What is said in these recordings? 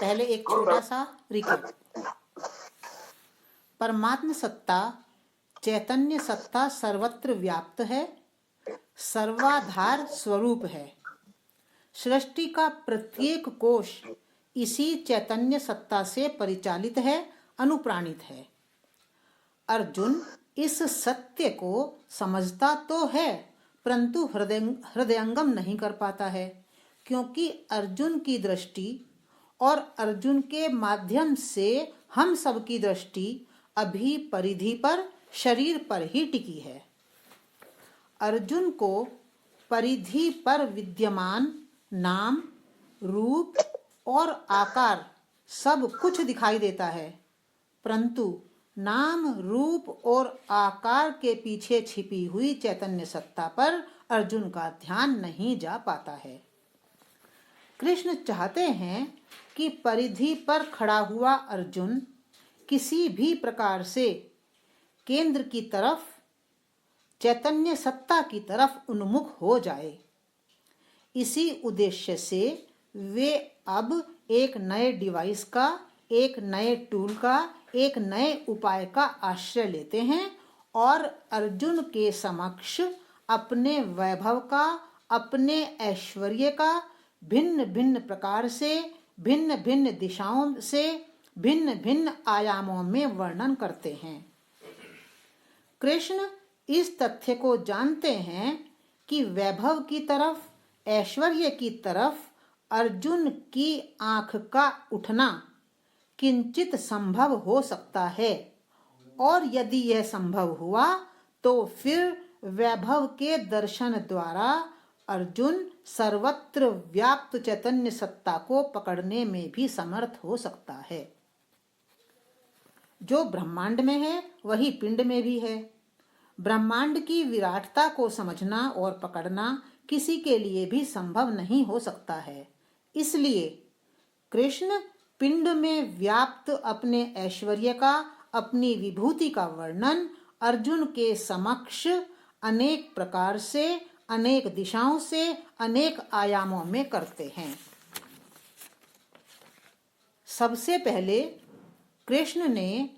पहले एक छोटा सा रिकैप। परमात्म सत्ता, चैतन्य सत्ता सर्वत्र व्याप्त है, सर्वाधार स्वरूप है। सृष्टि का प्रत्येक कोश इसी चैतन्य सत्ता से परिचालित है, अनुप्राणित है। अर्जुन इस सत्य को समझता तो है, परंतु हृदयंगम नहीं कर पाता है, क्योंकि अर्जुन की दृष्टि और अर्जुन के माध्यम से हम सब की दृष्टि अभी परिधि पर, शरीर पर ही टिकी है। अर्जुन को परिधि पर विद्यमान नाम, रूप और आकार सब कुछ दिखाई देता है, परंतु नाम, रूप और आकार के पीछे छिपी हुई चैतन्य सत्ता पर अर्जुन का ध्यान नहीं जा पाता है। कृष्ण चाहते हैं कि परिधि पर खड़ा हुआ अर्जुन किसी भी प्रकार से केंद्र की तरफ, चैतन्य सत्ता की तरफ उन्मुख हो जाए। इसी उद्देश्य से वे अब एक नए डिवाइस का, एक नए टूल का, एक नए उपाय का आश्रय लेते हैं और अर्जुन के समक्ष अपने वैभव का, अपने ऐश्वर्य का भिन्न भिन्न प्रकार से, भिन्न भिन्न दिशाओं से, भिन्न भिन्न आयामों में वर्णन करते हैं। कृष्ण इस तथ्य को जानते हैं कि वैभव की तरफ, ऐश्वर्य की तरफ अर्जुन की आंख का उठना किंचित संभव हो सकता है, और यदि यह संभव हुआ तो फिर वैभव के दर्शन द्वारा अर्जुन सर्वत्र व्याप्त चैतन्य सत्ता को पकड़ने में भी समर्थ हो सकता है। जो ब्रह्मांड में है वही पिंड में भी है। ब्रह्मांड की विराटता को समझना और पकड़ना किसी के लिए भी संभव नहीं हो सकता है। इसलिए कृष्ण पिंड में व्याप्त अपने ऐश्वर्य का, अपनी विभूति का वर्णन अर्जुन के समक्ष अनेक प्रकार से, अनेक दिशाओं से, अनेक आयामों में करते हैं। सबसे पहले कृष्ण ने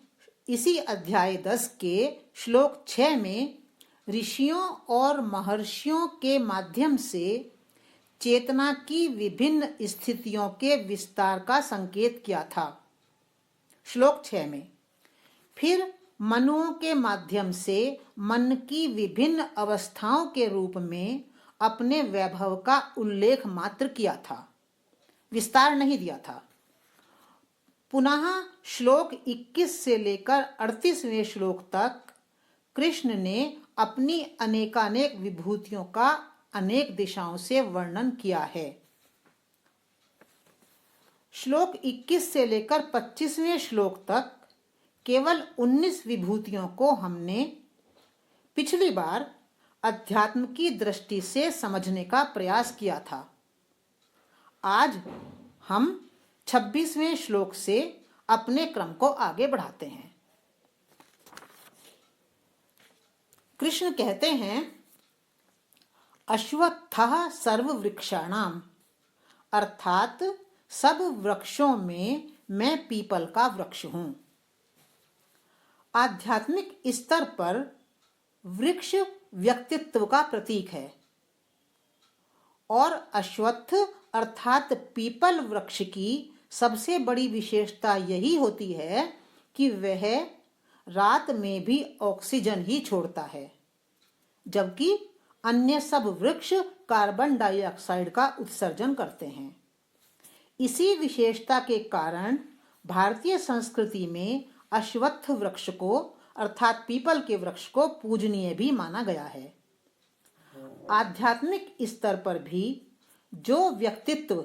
इसी अध्याय 10 के श्लोक 6 में ऋषियों और महर्षियों के माध्यम से चेतना की विभिन्न स्थितियों के विस्तार का संकेत किया था। श्लोक 6 में फिर मनुओं के माध्यम से मन की विभिन्न अवस्थाओं के रूप में अपने वैभव का उल्लेख मात्र किया था, विस्तार नहीं दिया था। पुनः श्लोक 21 से लेकर 38वें श्लोक तक कृष्ण ने अपनी अनेकानेक विभूतियों का अनेक दिशाओं से वर्णन किया है। श्लोक 21 से लेकर 25वें श्लोक तक केवल 19 विभूतियों को हमने पिछली बार अध्यात्म की दृष्टि से समझने का प्रयास किया था। आज हम 26वें श्लोक से अपने क्रम को आगे बढ़ाते हैं। कृष्ण कहते हैं, अश्वत्थः सर्ववृक्षाणाम, अर्थात सब वृक्षों में मैं पीपल का वृक्ष हूं। आध्यात्मिक स्तर पर वृक्ष व्यक्तित्व का प्रतीक है और अश्वत्थ अर्थात पीपल वृक्ष की सबसे बड़ी विशेषता यही होती है कि वह रात में भी ऑक्सीजन ही छोड़ता है, जबकि अन्य सब वृक्ष कार्बन डाइऑक्साइड का उत्सर्जन करते हैं। इसी विशेषता के कारण भारतीय संस्कृति में अश्वत्थ वृक्ष को अर्थात पीपल के वृक्ष को पूजनीय भी माना गया है। आध्यात्मिक स्तर पर भी जो व्यक्तित्व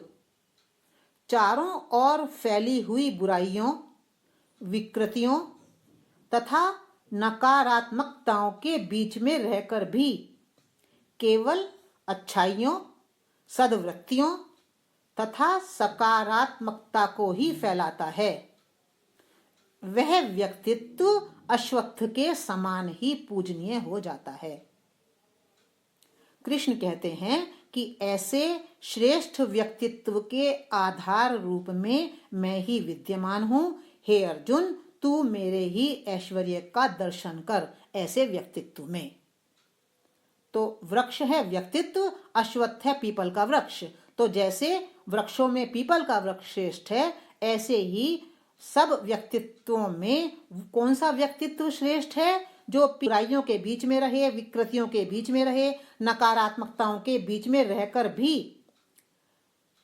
चारों ओर फैली हुई बुराइयों, विकृतियों तथा नकारात्मकताओं के बीच में रहकर भी केवल अच्छाइयों, सद्वृत्तियों तथा सकारात्मकता को ही फैलाता है, वह व्यक्तित्व अश्वत्थ के समान ही पूजनीय हो जाता है। कृष्ण कहते हैं कि ऐसे श्रेष्ठ व्यक्तित्व के आधार रूप में मैं ही विद्यमान हूँ। हे अर्जुन, तू मेरे ही ऐश्वर्य का दर्शन कर ऐसे व्यक्तित्व में। तो वृक्ष है व्यक्तित्व, अश्वत्थ है पीपल का वृक्ष। तो जैसे वृक्षों में पीपल का वृक्ष श्रेष्ठ है, ऐसे ही सब व्यक्तित्वों में कौन सा व्यक्तित्व श्रेष्ठ है? जो बुराइयों के बीच में रहे, विकृतियों के बीच में रहे, नकारात्मकताओं के बीच में रहकर भी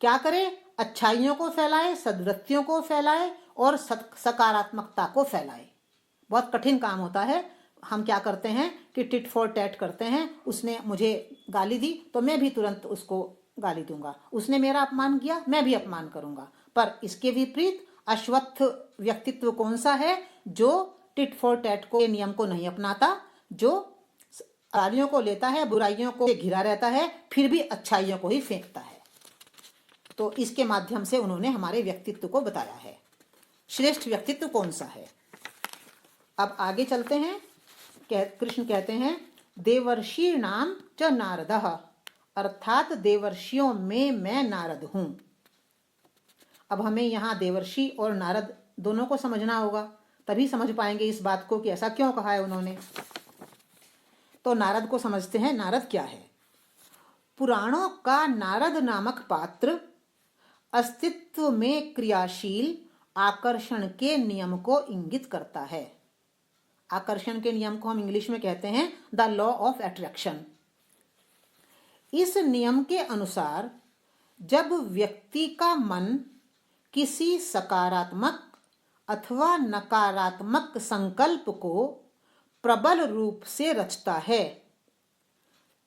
क्या करे? अच्छाइयों को फैलाए, सद्वृत्तियों को फैलाए और सकारात्मकता को फैलाए। बहुत कठिन काम होता है। हम क्या करते हैं कि टिट फॉर टैट करते हैं। उसने मुझे गाली दी तो मैं भी तुरंत उसको गाली दूंगा, उसने मेरा अपमान किया मैं भी अपमान करूंगा। पर इसके विपरीत अश्वत्थ व्यक्तित्व कौन सा है? जो टिट फॉर टैट को, नियम को नहीं अपनाता, जो गालियों को लेता है, बुराइयों को घिरा रहता है, फिर भी अच्छाइयों को ही फेंकता है। तो इसके माध्यम से उन्होंने हमारे व्यक्तित्व को बताया है। श्रेष्ठ व्यक्तित्व कौन सा है? अब आगे चलते हैं। कृष्ण कहते हैं देवर्षि नाम च नारदः, अर्थात देवर्षियों में मैं नारद हूं। अब हमें यहाँ देवर्षि और नारद दोनों को समझना होगा, तभी समझ पाएंगे इस बात को कि ऐसा क्यों कहा है उन्होंने। तो नारद को समझते हैं। नारद क्या है? पुराणों का नारद नामक पात्र अस्तित्व में क्रियाशील आकर्षण के नियम को इंगित करता है। आकर्षण के नियम को हम इंग्लिश में कहते हैं द लॉ ऑफ अट्रैक्शन। इस नियम के अनुसार जब व्यक्ति का मन किसी सकारात्मक अथवा नकारात्मक संकल्प को प्रबल रूप से रचता है,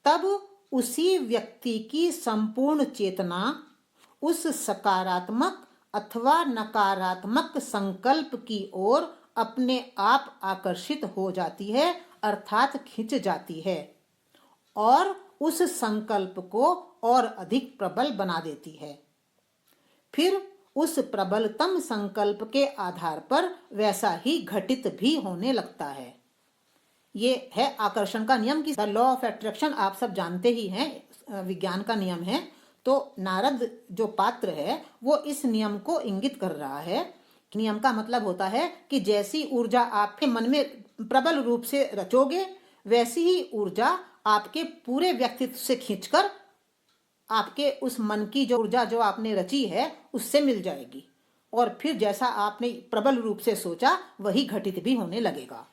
तब उसी व्यक्ति की संपूर्ण चेतना उस सकारात्मक अथवा नकारात्मक संकल्प की ओर अपने आप आकर्षित हो जाती है, अर्थात खिंच जाती है और उस संकल्प को और अधिक प्रबल बना देती है। फिर उस प्रबलतम संकल्प के आधार पर वैसा ही घटित भी होने लगता है। ये है आकर्षण का नियम की लॉ ऑफ अट्रैक्शन। आप सब जानते ही हैं, विज्ञान का नियम है। तो नारद जो पात्र है वो इस नियम को इंगित कर रहा है। नियम का मतलब होता है कि जैसी ऊर्जा आपके मन में प्रबल रूप से रचोगे, वैसी ही ऊर्जा आपके पूरे व्यक्तित्व से खींचकर आपके उस मन की जो ऊर्जा जो आपने रची है उससे मिल जाएगी, और फिर जैसा आपने प्रबल रूप से सोचा वही घटित भी होने लगेगा।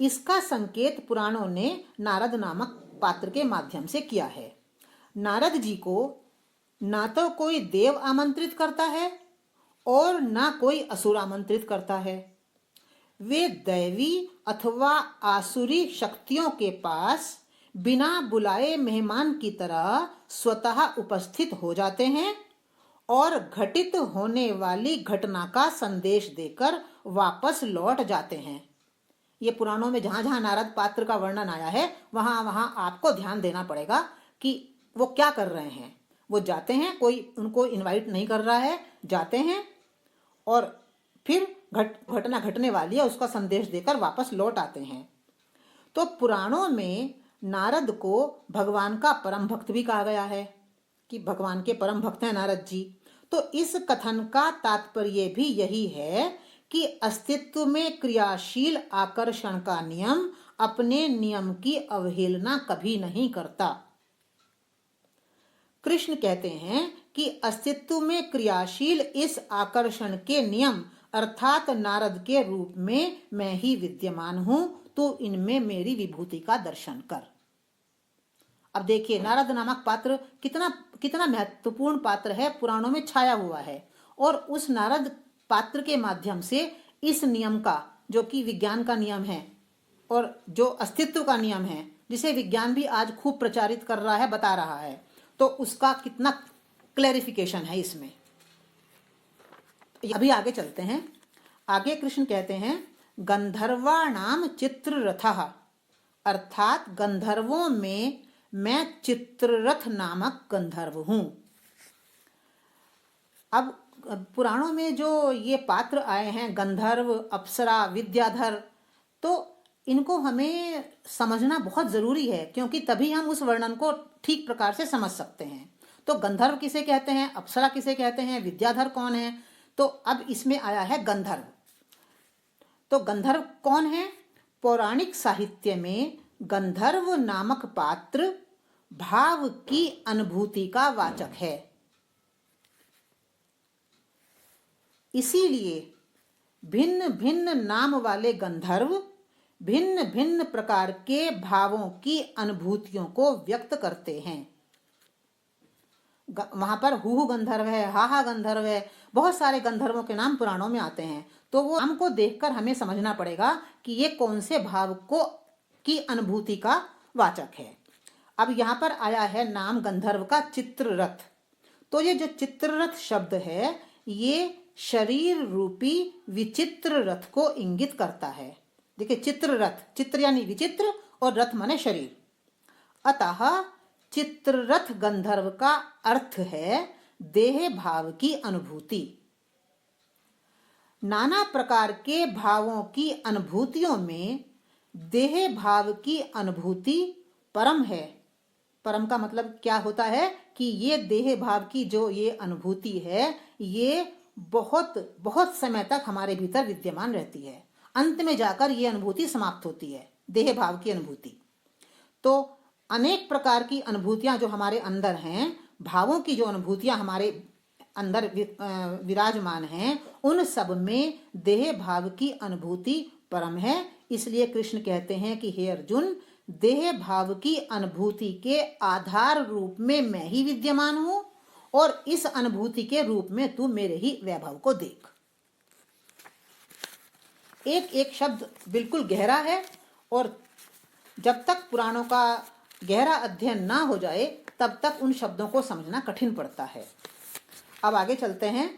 इसका संकेत पुराणों ने नारद नामक पात्र के माध्यम से किया है। नारद जी को ना तो कोई देव आमंत्रित करता है और ना कोई असुर आमंत्रित करता है। वे दैवी अथवा आसुरी शक्तियों के पास बिना बुलाए मेहमान की तरह स्वतः उपस्थित हो जाते हैं और घटित होने वाली घटना का संदेश देकर वापस लौट जाते हैं। ये पुराणों में जहां जहां नारद पात्र का वर्णन आया है वहां वहां आपको ध्यान देना पड़ेगा कि वो क्या कर रहे हैं। वो जाते हैं, कोई उनको इनवाइट नहीं कर रहा है, जाते हैं और फिर घटना घटने वाली है उसका संदेश देकर वापस लौट आते हैं। तो पुराणों में नारद को भगवान का परम भक्त भी कहा गया है कि भगवान के परम भक्त हैं नारद जी। तो इस कथन का तात्पर्य भी यही है कि अस्तित्व में क्रियाशील आकर्षण का नियम अपने नियम की अवहेलना कभी नहीं करता। कृष्ण कहते हैं कि अस्तित्व में क्रियाशील इस आकर्षण के नियम अर्थात नारद के रूप में मैं ही विद्यमान हूं, तो इनमें मेरी विभूति का दर्शन कर। अब देखिए नारद नामक पात्र कितना महत्वपूर्ण पात्र है, पुराणों में छाया हुआ है, और उस नारद पात्र के माध्यम से इस नियम का, जो कि विज्ञान का नियम है और जो अस्तित्व का नियम है, जिसे विज्ञान भी आज खूब प्रचारित कर रहा है, बता रहा है, तो उसका कितना क्लैरिफिकेशन है इसमें। अभी आगे चलते हैं। आगे कृष्ण कहते हैं गंधर्वाणाम चित्ररथः, अर्थात गंधर्वों में मैं चित्ररथ नामक गंधर्व हूं। अब पुराणों में जो ये पात्र आए हैं, गंधर्व, अप्सरा, विद्याधर, तो इनको हमें समझना बहुत जरूरी है, क्योंकि तभी हम उस वर्णन को ठीक प्रकार से समझ सकते हैं। तो गंधर्व किसे कहते हैं, अप्सरा किसे कहते हैं, विद्याधर कौन है? तो अब इसमें आया है गंधर्व। तो गंधर्व कौन है? पौराणिक साहित्य में गंधर्व नामक पात्र भाव की अनुभूति का वाचक है। इसीलिए भिन्न भिन्न नाम वाले गंधर्व भिन्न भिन्न प्रकार के भावों की अनुभूतियों को व्यक्त करते हैं। वहां पर हु गंधर्व है, हा गंधर्व है, बहुत सारे गंधर्वों के नाम पुराणों में आते हैं। तो वो नाम को देखकर हमें समझना पड़ेगा कि ये कौन से भाव को की अनुभूति का वाचक है। अब यहाँ पर आया है नाम गंधर्व का चित्ररथ। तो ये जो चित्ररथ शब्द है ये शरीर रूपी विचित्र रथ को इंगित करता है। देखिए, चित्ररथ, चित्र यानी विचित्र और रथ माने शरीर। अतः चित्ररथ गंधर्व का अर्थ है देह भाव की अनुभूति। नाना प्रकार के भावों की अनुभूतियों में देह भाव की अनुभूति परम है। परम का मतलब क्या होता है कि ये देह भाव की जो ये अनुभूति है ये बहुत बहुत समय तक हमारे भीतर विद्यमान रहती है। अंत में जाकर ये अनुभूति समाप्त होती है, देह भाव की अनुभूति। तो अनेक प्रकार की अनुभूतियां जो हमारे अंदर हैं, भावों की जो अनुभूतियां हमारे अंदर विराजमान हैं, उन सब में देह भाव की अनुभूति परम है। इसलिए कृष्ण कहते हैं कि हे अर्जुन, देह भाव की अनुभूति के आधार रूप में मैं ही विद्यमान हूं और इस अनुभूति के रूप में तू मेरे ही वैभव को देख। एक एक शब्द बिल्कुल गहरा है और जब तक पुराणों का गहरा अध्ययन ना हो जाए तब तक उन शब्दों को समझना कठिन पड़ता है। अब आगे चलते हैं।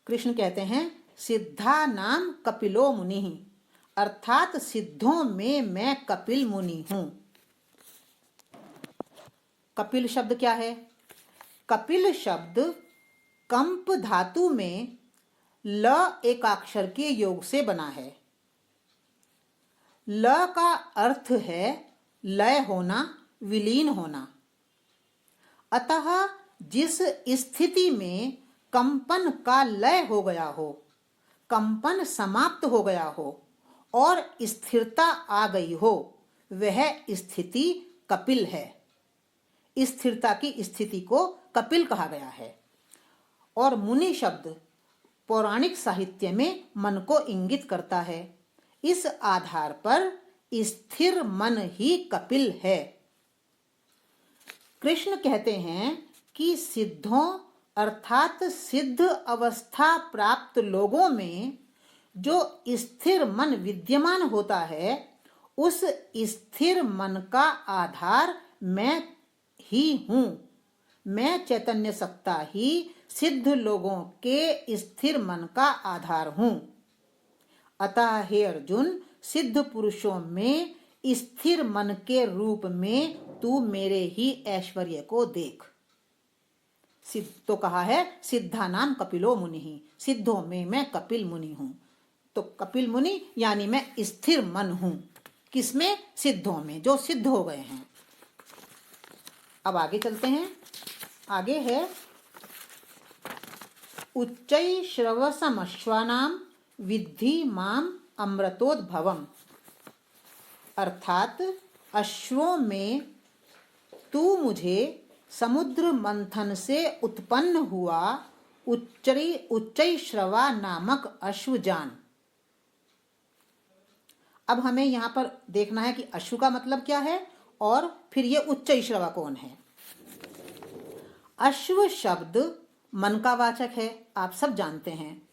कृष्ण कहते हैं सिद्धा नाम कपिलो मुनि, अर्थात सिद्धों में मैं कपिल मुनि हूं। कपिल शब्द क्या है? कपिल शब्द कंप धातु में ल एकाक्षर के योग से बना है। ल का अर्थ है लय होना, विलीन होना। अतः जिस स्थिति में कंपन का लय हो गया हो, कंपन समाप्त हो गया हो और स्थिरता आ गई हो, वह स्थिति कपिल है। स्थिरता की स्थिति को कपिल कहा गया है। और मुनि शब्द पौराणिक साहित्य में मन को इंगित करता है। इस आधार पर स्थिर मन ही कपिल है। कृष्ण कहते हैं कि सिद्धों अर्थात सिद्ध अवस्था प्राप्त लोगों में जो स्थिर मन विद्यमान होता है, उस स्थिर मन का आधार मैं ही हूं। मैं चैतन्य सत्ता ही सिद्ध लोगों के स्थिर मन का आधार हूं। अतः हे अर्जुन, सिद्ध पुरुषों में स्थिर मन के रूप में तू मेरे ही ऐश्वर्य को देख। सिद्ध तो कहा है सिद्धा नाम कपिलो मुनि, सिद्धों में मैं कपिल मुनि हूं। तो कपिल मुनि यानी मैं स्थिर मन हूं। किसमें? सिद्धों में, जो सिद्ध हो गए हैं। अब आगे चलते हैं। आगे है उच्चै श्रवसमश्वानाम विद्धि माम अमृतोद्भवम, अर्थात अश्वों में तू मुझे समुद्र मंथन से उत्पन्न हुआ उच्चै श्रवा नामक अश्व जान। अब हमें यहाँ पर देखना है कि अश्व का मतलब क्या है और फिर ये उच्चै श्रवा कौन है। अश्व शब्द मन का वाचक है, आप सब जानते हैं।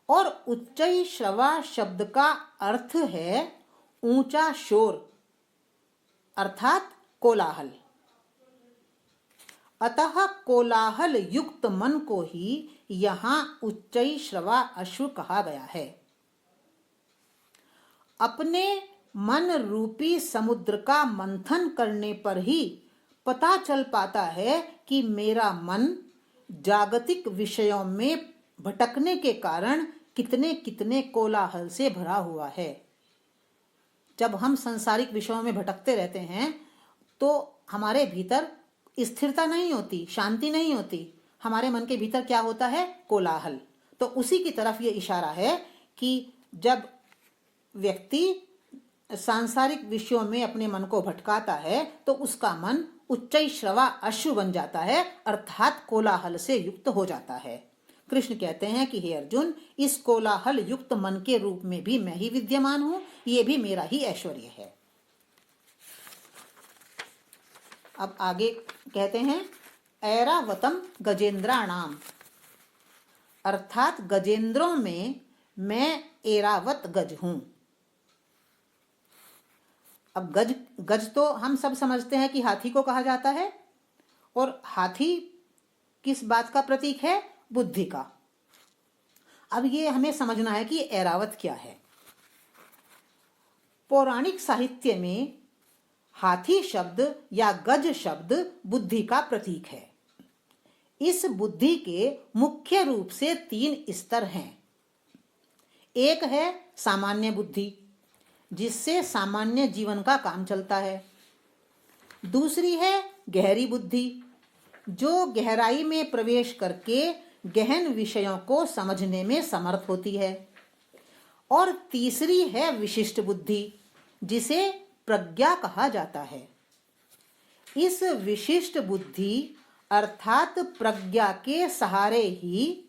और उच्चै श्रवा शब्द का अर्थ है ऊंचा शोर अर्थात कोलाहल। अतः कोलाहल युक्त मन को ही यहाँ उच्चै श्रवा अश्व कहा गया है। अपने मन रूपी समुद्र का मंथन करने पर ही पता चल पाता है कि मेरा मन जागतिक विषयों में भटकने के कारण कितने कितने कोलाहल से भरा हुआ है। जब हम सांसारिक विषयों में भटकते रहते हैं तो हमारे भीतर स्थिरता नहीं होती, शांति नहीं होती, हमारे मन के भीतर क्या होता है? कोलाहल। तो उसी की तरफ ये इशारा है कि जब व्यक्ति सांसारिक विषयों में अपने मन को भटकाता है तो उसका मन उच्चैश्रवा अश्रु बन जाता है, अर्थात कोलाहल से युक्त हो जाता है। कृष्ण कहते हैं कि हे अर्जुन, इस कोलाहल युक्त मन के रूप में भी मैं ही विद्यमान हूं, ये भी मेरा ही ऐश्वर्य है। अब आगे कहते हैं ऐरावतम गजेंद्राणाम, अर्थात गजेंद्रों में मैं ऐरावत गज हूं। अब गज तो हम सब समझते हैं कि हाथी को कहा जाता है, और हाथी किस बात का प्रतीक है? बुद्धि का। अब ये हमें समझना है कि ऐरावत क्या है। पौराणिक साहित्य में हाथी शब्द या गज शब्द बुद्धि का प्रतीक है। इस बुद्धि के मुख्य रूप से 3 स्तर हैं। एक है सामान्य बुद्धि, जिससे सामान्य जीवन का काम चलता है। दूसरी है गहरी बुद्धि, जो गहराई में प्रवेश करके गहन विषयों को समझने में समर्थ होती है। और तीसरी है विशिष्ट बुद्धि, जिसे प्रज्ञा कहा जाता है। इस विशिष्ट बुद्धि अर्थात प्रज्ञा के सहारे ही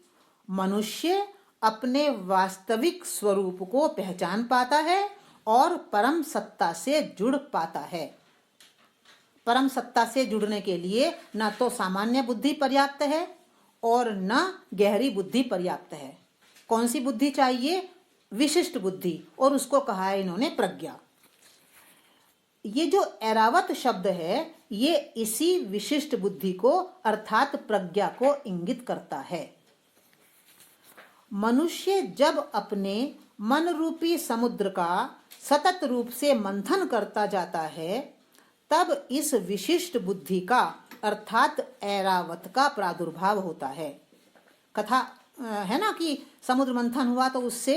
मनुष्य अपने वास्तविक स्वरूप को पहचान पाता है और परम सत्ता से जुड़ पाता है। परम सत्ता से जुड़ने के लिए न तो सामान्य बुद्धि पर्याप्त है और न गहरी बुद्धि पर्याप्त है। कौन सी बुद्धि चाहिए? विशिष्ट बुद्धि, और उसको कहा है इन्होंने प्रज्ञा। ये जो ऐरावत शब्द है ये इसी विशिष्ट बुद्धि को अर्थात प्रज्ञा को इंगित करता है। मनुष्य जब अपने मन रूपी समुद्र का सतत रूप से मंथन करता जाता है तब इस विशिष्ट बुद्धि का अर्थात ऐरावत का प्रादुर्भाव होता है। कथा है ना कि समुद्र मंथन हुआ तो उससे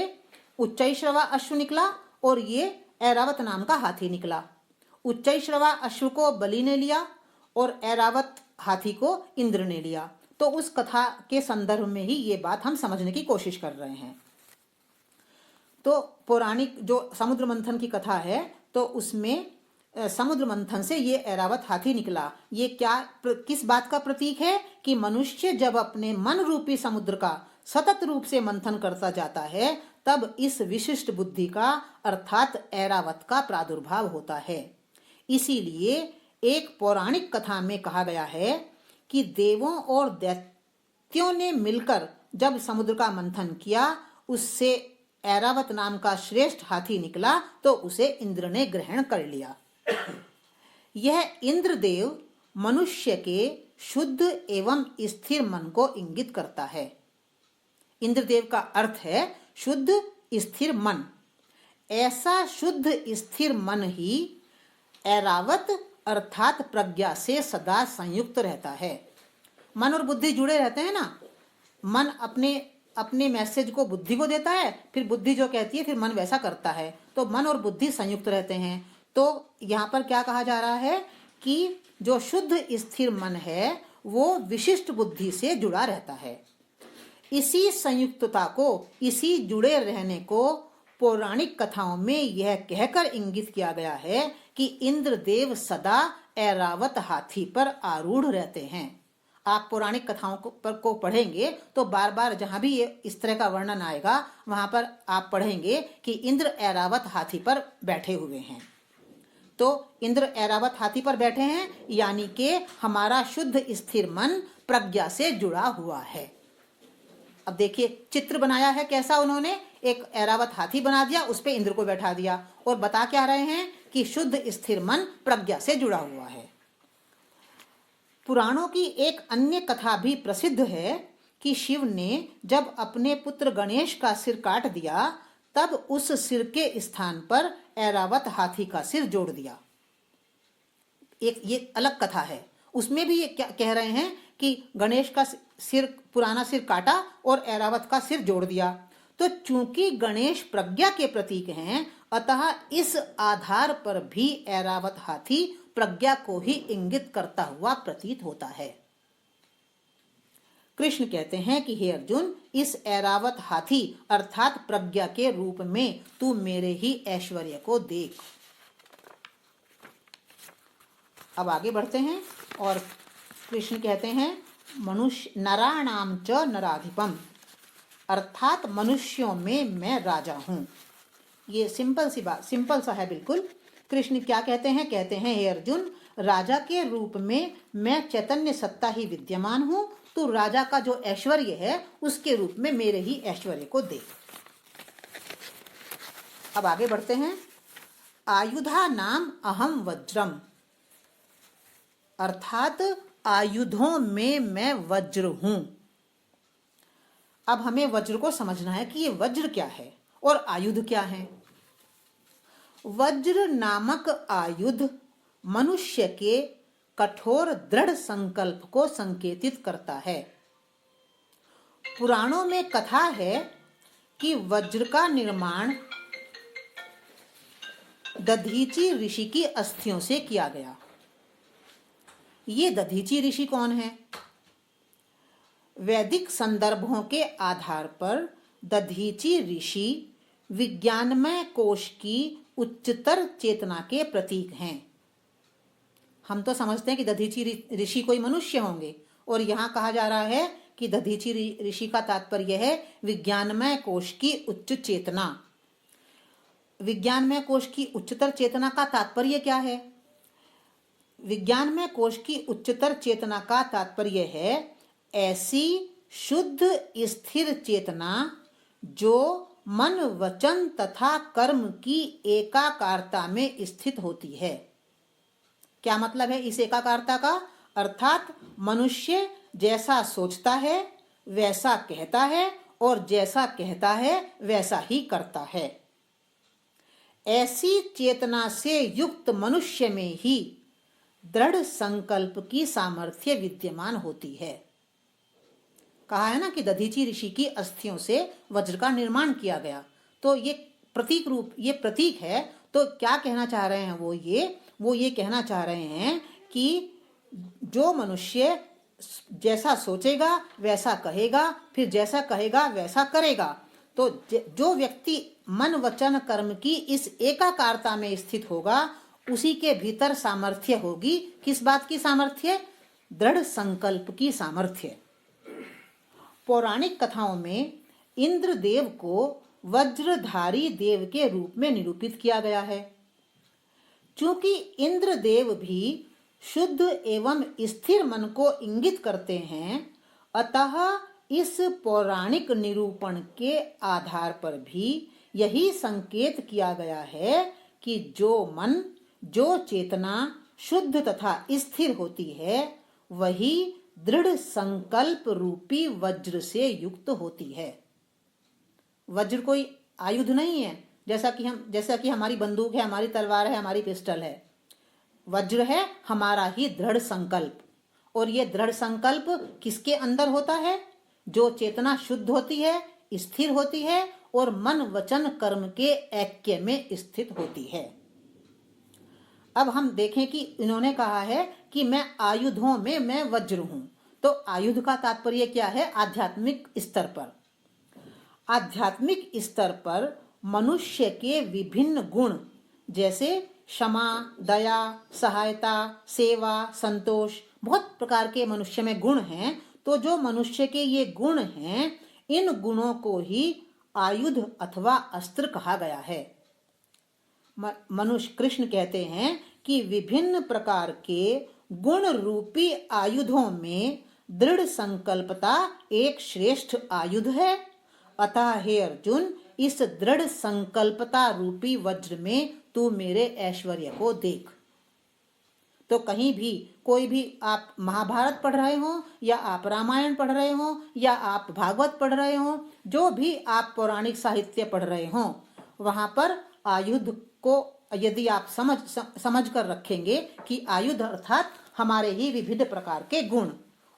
उच्चैश्रवा अश्व निकला और ये ऐरावत नाम का हाथी निकला। उच्चैश्रवा अश्व को बलि ने लिया और ऐरावत हाथी को इंद्र ने लिया। तो उस कथा के संदर्भ में ही ये बात हम समझने की कोशिश कर रहे हैं। तो पौराणिक जो समुद्र मंथन की कथा है तो उसमें समुद्र मंथन से ये ऐरावत हाथी निकला। ये किस बात का प्रतीक है कि मनुष्य जब अपने मन रूपी समुद्र का सतत रूप से मंथन करता जाता है तब इस विशिष्ट बुद्धि का अर्थात ऐरावत का प्रादुर्भाव होता है। इसीलिए एक पौराणिक कथा में कहा गया है कि देवों और दैत्यों ने मिलकर जब समुद्र का मंथन किया उससे ऐरावत नाम का श्रेष्ठ हाथी निकला तो उसे इंद्र ने ग्रहण कर लिया। यह इंद्रदेव मनुष्य के शुद्ध एवं स्थिर मन को इंगित करता है। इंद्रदेव का अर्थ है शुद्ध स्थिर मन। ऐसा शुद्ध स्थिर मन ही ऐरावत अर्थात प्रज्ञा से सदा संयुक्त रहता है। मन और बुद्धि जुड़े रहते हैं ना। मन अपने मैसेज को बुद्धि को देता है, फिर बुद्धि जो कहती है फिर मन वैसा करता है। तो मन और बुद्धि संयुक्त रहते हैं। तो यहाँ पर क्या कहा जा रहा है कि जो शुद्ध स्थिर मन है वो विशिष्ट बुद्धि से जुड़ा रहता है। इसी संयुक्तता को, इसी जुड़े रहने को पौराणिक कथाओं में यह कहकर इंगित किया गया है कि इंद्रदेव सदा ऐरावत हाथी पर आरूढ़ रहते हैं। आप पौराणिक कथाओं को पढ़ेंगे तो बार बार जहां भी ये इस तरह का वर्णन आएगा वहां पर आप पढ़ेंगे कि इंद्र ऐरावत हाथी पर बैठे हुए हैं। तो इंद्र ऐरावत हाथी पर बैठे हैं यानी कि हमारा शुद्ध स्थिर मन प्रज्ञा से जुड़ा हुआ है। अब देखिए चित्र बनाया है कैसा उन्होंने, एक ऐरावत हाथी बना दिया, उस पे इंद्र को बैठा दिया और बता क्या रहे हैं कि शुद्ध स्थिर मन प्रज्ञा से जुड़ा हुआ है। पुराणों की एक अन्य कथा भी प्रसिद्ध है कि शिव ने जब अपने पुत्र गणेश का सिर काट दिया तब उस सिर के स्थान पर ऐरावत हाथी का सिर जोड़ दिया। एक ये अलग कथा है, उसमें भी ये क्या कह रहे हैं कि गणेश का सिर, पुराना सिर काटा और ऐरावत का सिर जोड़ दिया। तो चूंकि गणेश प्रज्ञा के प्रतीक हैं अतः इस आधार पर भी ऐरावत हाथी प्रज्ञा को ही इंगित करता हुआ प्रतीत होता है। कृष्ण कहते हैं कि हे अर्जुन, इस ऐरावत हाथी अर्थात प्रज्ञा के रूप में तू मेरे ही ऐश्वर्य को देख। अब आगे बढ़ते हैं और कृष्ण कहते हैं मनुष्य नराणाम च नराधिपम, अर्थात मनुष्यों में मैं राजा हूं। ये सिंपल सी बात, सिंपल सा है बिल्कुल। कृष्ण क्या कहते हैं? कहते हैं हे अर्जुन, राजा के रूप में मैं चैतन्य सत्ता ही विद्यमान हूं, तो राजा का जो ऐश्वर्य है उसके रूप में मेरे ही ऐश्वर्य को देख। अब आगे बढ़ते हैं। आयुधा नाम अहम वज्रम, अर्थात आयुधों में मैं वज्र हूं। अब हमें वज्र को समझना है कि ये वज्र क्या है और आयुध क्या है। वज्र नामक आयुध मनुष्य के कठोर दृढ़ संकल्प को संकेतित करता है। पुराणों में कथा है कि वज्र का निर्माण दधीचि ऋषि की अस्थियों से किया गया। ये दधीचि ऋषि कौन है? वैदिक संदर्भों के आधार पर दधीचि ऋषि विज्ञानमय कोश की उच्चतर चेतना के प्रतीक हैं। हम तो समझते हैं कि दधीचि ऋषि कोई मनुष्य होंगे, और यहाँ कहा जा रहा है कि दधीचि ऋषि का तात्पर्य है विज्ञानमय कोश की उच्च चेतना। विज्ञानमय कोश की उच्चतर चेतना का तात्पर्य क्या है? विज्ञानमय कोश की उच्चतर चेतना का तात्पर्य है ऐसी शुद्ध स्थिर चेतना जो मन वचन तथा कर्म की एकाकारता में स्थित होती है। क्या मतलब है इस एकाकारता का? अर्थात मनुष्य जैसा सोचता है वैसा कहता है और जैसा कहता है वैसा ही करता है। ऐसी चेतना से युक्त मनुष्य में ही दृढ़ संकल्प की सामर्थ्य विद्यमान होती है। कहा है ना कि दधीचि ऋषि की अस्थियों से वज्र का निर्माण किया गया, तो ये प्रतीक रूप, ये प्रतीक है। तो क्या कहना चाह रहे हैं वो ये कहना चाह रहे हैं कि जो मनुष्य जैसा सोचेगा वैसा कहेगा, फिर जैसा कहेगा वैसा करेगा। तो जो व्यक्ति मन वचन कर्म की इस एकाकारता में स्थित होगा उसी के भीतर सामर्थ्य होगी। किस बात की सामर्थ्य? दृढ़ संकल्प की सामर्थ्य। पौराणिक कथाओं में इंद्रदेव को वज्रधारी देव के रूप में निरूपित किया गया है। चूंकि इंद्रदेव भी शुद्ध एवं स्थिर मन को इंगित करते हैं, अतः इस पौराणिक निरूपण के आधार पर भी यही संकेत किया गया है कि जो मन, जो चेतना शुद्ध तथा स्थिर होती है वही दृढ़ संकल्प रूपी वज्र से युक्त होती है। वज्र कोई आयुध नहीं है, जैसा कि हमारी बंदूक है, हमारी तलवार है, हमारी पिस्टल है। वज्र है हमारा ही दृढ़ संकल्प। और ये दृढ़ संकल्प किसके अंदर होता है? जो चेतना शुद्ध होती है, स्थिर होती है और मन वचन कर्म के ऐक्य में स्थित होती है। अब हम देखें कि इन्होंने कहा है कि मैं आयुधों में मैं वज्र हूं। तो आयुध का तात्पर्य क्या है? आध्यात्मिक स्तर पर। आध्यात्मिक स्तर पर मनुष्य के विभिन्न गुण जैसे क्षमा, दया, सहायता, सेवा, संतोष, बहुत प्रकार के मनुष्य में गुण हैं। तो जो मनुष्य के ये गुण हैं, इन गुणों को ही आयुध अथवा अस्त्र कहा गया है। मनुष्य, कृष्ण कहते हैं कि विभिन्न प्रकार के गुण रूपी आयुधों में दृढ़ संकल्पता एक श्रेष्ठ आयुध है। अतः हे अर्जुन, इस दृढ़ संकल्पता रूपी वज्र में तू मेरे ऐश्वर्य को देख। तो कहीं भी कोई भी आप महाभारत पढ़ रहे हो या आप रामायण पढ़ रहे हो या आप भागवत पढ़ रहे हो, जो भी आप पौराणिक साहित्य पढ़ रहे हो, वहां पर आयुध को यदि आप समझ कर रखेंगे कि आयुध अर्थात हमारे ही विविध प्रकार के गुण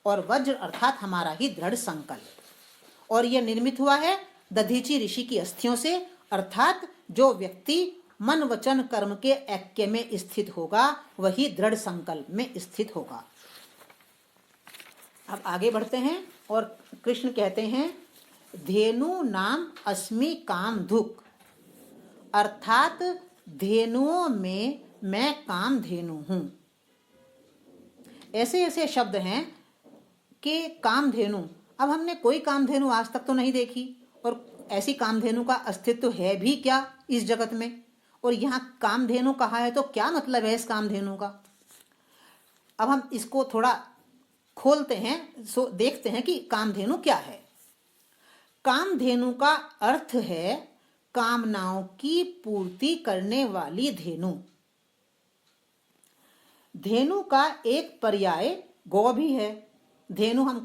और वज्र अर्थात हमारा ही दृढ़ संकल्प। और यह निर्मित हुआ है दधीचि ऋषि की अस्थियों से, अर्थात जो व्यक्ति मन वचन कर्म के ऐक्य में स्थित होगा, वही दृढ़ संकल्प में स्थित होगा। अब आगे बढ़ते हैं और कृष्ण कहते हैं, धेनु नाम अस्मि काम धुक, अर्थात धेनुओं में मैं काम धेनु हूं। ऐसे ऐसे शब्द हैं कि कामधेनु, अब हमने कोई कामधेनु आज तक तो नहीं देखी, और ऐसी कामधेनु का अस्तित्व है भी क्या इस जगत में, और यहाँ कामधेनु कहा है तो क्या मतलब है इस कामधेनु का। अब हम इसको थोड़ा खोलते हैं, सो देखते हैं कि कामधेनु क्या है। कामधेनु का अर्थ है कामनाओं की पूर्ति करने वाली धेनु। धेनु का एक पर्याय गौ भी है। धेनु हम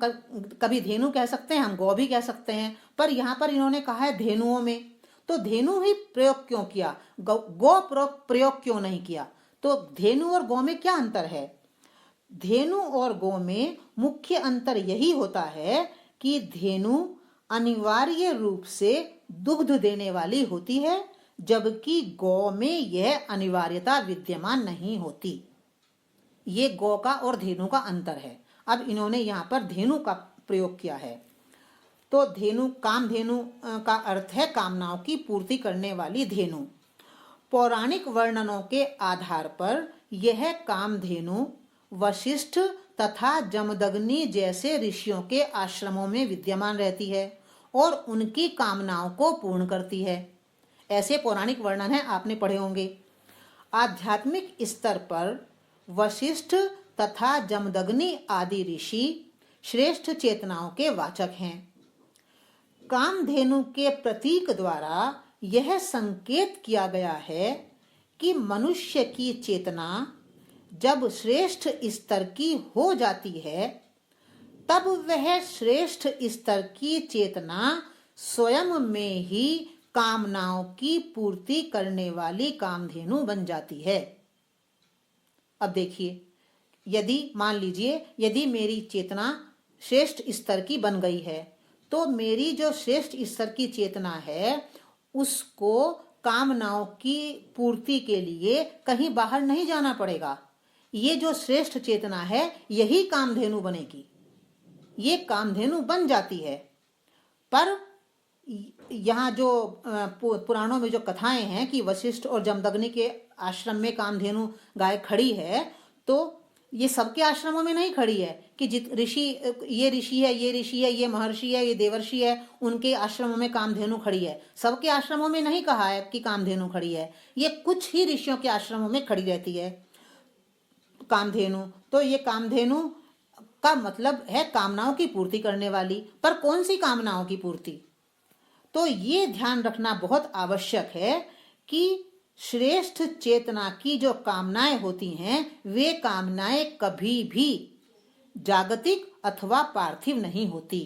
कभी धेनु कह सकते हैं, हम गौ भी कह सकते हैं, पर यहाँ पर इन्होंने कहा है धेनुओं में, तो धेनु ही प्रयोग क्यों किया, गौ प्रयोग क्यों नहीं किया। तो धेनु और गौ में क्या अंतर है। धेनु और गौ में मुख्य अंतर यही होता है कि धेनु अनिवार्य रूप से दुग्ध देने वाली होती है, जबकि गौ में यह अनिवार्यता विद्यमान नहीं होती। ये गौ का और धेनु का अंतर है। अब इन्होंने यहाँ पर धेनु का प्रयोग किया है। तो धेनु, कामधेनु का अर्थ है कामनाओं की पूर्ति करने वाली धेनु। पौराणिक वर्णनों के आधार पर यह कामधेनु वशिष्ठ तथा जमदग्नि जैसे ऋषियों के आश्रमों में विद्यमान रहती है और उनकी कामनाओं को पूर्ण करती है। ऐसे पौराणिक वर्णन है, आपने पढ़े होंगे। आध्यात्मिक स्तर पर वशिष्ठ तथा जमदग्नि आदि ऋषि श्रेष्ठ चेतनाओं के वाचक हैं। कामधेनु के प्रतीक द्वारा यह संकेत किया गया है कि मनुष्य की चेतना जब श्रेष्ठ स्तर की हो जाती है, तब वह श्रेष्ठ स्तर की चेतना स्वयं में ही कामनाओं की पूर्ति करने वाली कामधेनु बन जाती है। अब देखिए, यदि मान लीजिए यदि मेरी चेतना श्रेष्ठ स्तर की बन गई है, तो मेरी जो श्रेष्ठ स्तर की चेतना है उसको कामनाओं की पूर्ति के लिए कहीं बाहर नहीं जाना पड़ेगा। ये जो श्रेष्ठ चेतना है यही कामधेनु बनेगी, ये कामधेनु बन जाती है। पर यहाँ जो पुराणों में जो कथाएं हैं कि वशिष्ठ और जमदग्नि के आश्रम में कामधेनु गाय खड़ी है, तो ये सबके आश्रमों में नहीं खड़ी है कि जित ऋषि, ये ऋषि है, ये ऋषि है, ये महर्षि है, ये देवर्षि है, उनके आश्रमों में कामधेनु खड़ी है। सबके आश्रमों में नहीं कहा है कि कामधेनु खड़ी है, ये कुछ ही ऋषियों के आश्रमों में खड़ी रहती है कामधेनु। तो ये कामधेनु का मतलब है कामनाओं की पूर्ति करने वाली। पर कौन सी कामनाओं की पूर्ति, तो ये ध्यान रखना बहुत आवश्यक है कि श्रेष्ठ चेतना की जो कामनाएं होती हैं, वे कामनाएं कभी भी जागतिक अथवा पार्थिव नहीं होती।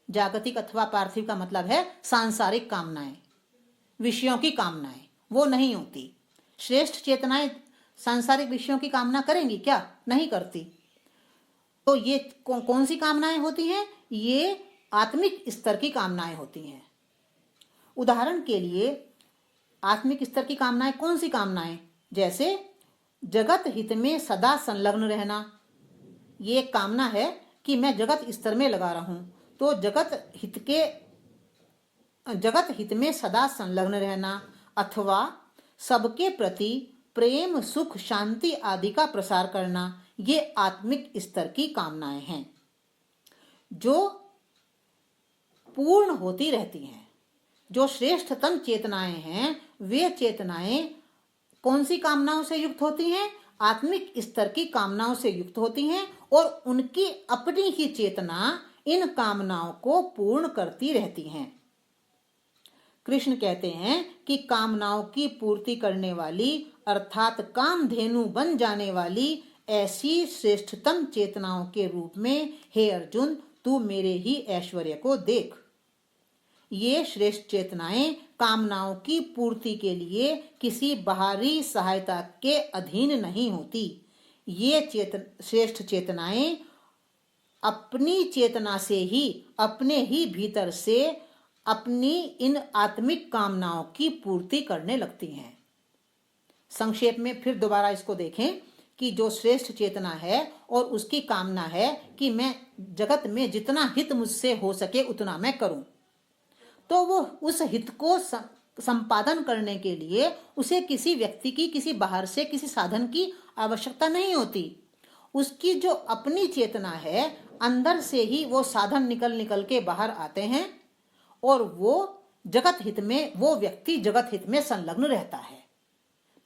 जागतिक अथवा पार्थिव का मतलब है सांसारिक कामनाएं, विषयों की कामनाएं, वो नहीं होती। श्रेष्ठ चेतनाएं सांसारिक विषयों की कामना करेंगी क्या, नहीं करती। तो ये कौन सी कामनाएं होती हैं, ये आत्मिक स्तर की कामनाएं होती हैं। उदाहरण के लिए आत्मिक स्तर की कामनाएं कौन सी कामनाएं, जैसे जगत हित में सदा संलग्न रहना, ये कामना है कि मैं जगत स्तर में लगा रहूं। तो जगत हित में सदा संलग्न रहना, अथवा सबके प्रति प्रेम सुख शांति आदि का प्रसार करना, ये आत्मिक स्तर की कामनाएं हैं जो पूर्ण होती रहती हैं। जो श्रेष्ठतम चेतनाएं हैं, वे चेतनाएं कौन सी कामनाओं से युक्त होती हैं, आत्मिक स्तर की कामनाओं से युक्त होती हैं, और उनकी अपनी ही चेतना इन कामनाओं को पूर्ण करती रहती हैं। कृष्ण कहते हैं कि कामनाओं की पूर्ति करने वाली अर्थात कामधेनु बन जाने वाली ऐसी श्रेष्ठतम चेतनाओं के रूप में, हे अर्जुन, तू मेरे ही ऐश्वर्य को देख। ये श्रेष्ठ चेतनाएं कामनाओं की पूर्ति के लिए किसी बाहरी सहायता के अधीन नहीं होती। ये श्रेष्ठ चेतनाएं अपनी चेतना से ही, अपने ही भीतर से अपनी इन आत्मिक कामनाओं की पूर्ति करने लगती हैं। संक्षेप में फिर दोबारा इसको देखें कि जो श्रेष्ठ चेतना है और उसकी कामना है कि मैं जगत में जितना हित मुझसे हो सके उतना मैं करूं, तो वो उस हित को संपादन करने के लिए उसे किसी व्यक्ति की, किसी बाहर से किसी साधन की आवश्यकता नहीं होती। उसकी जो अपनी चेतना है, अंदर से ही वो साधन निकल निकल के बाहर आते हैं और वो जगत हित में, वो व्यक्ति जगत हित में संलग्न रहता है।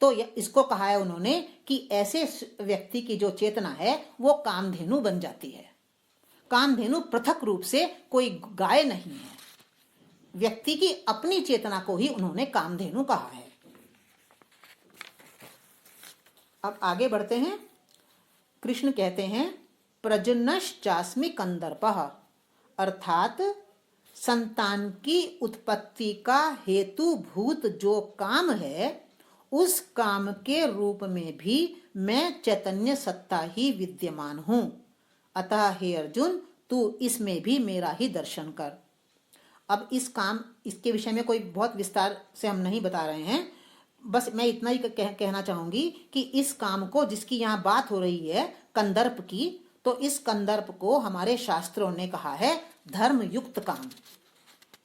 तो इसको कहा है उन्होंने कि ऐसे व्यक्ति की जो चेतना है वो कामधेनु बन जाती है। कामधेनु पृथक रूप से कोई गाय नहीं है, व्यक्ति की अपनी चेतना को ही उन्होंने कामधेनु कहा है। अब आगे बढ़ते हैं। कृष्ण कहते हैं प्रजनश्चास्मि कंदर्पः, अर्थात संतान की उत्पत्ति का हेतु भूत जो काम है उस काम के रूप में भी मैं चैतन्य सत्ता ही विद्यमान हूं। अतः हे अर्जुन, तू इसमें भी मेरा ही दर्शन कर। अब इसके विषय में कोई बहुत विस्तार से हम नहीं बता रहे हैं, बस मैं इतना ही कहना चाहूंगी कि इस काम को, जिसकी यहाँ बात हो रही है कंदर्प की, तो इस कंदर्प को हमारे शास्त्रों ने कहा है धर्म युक्त काम।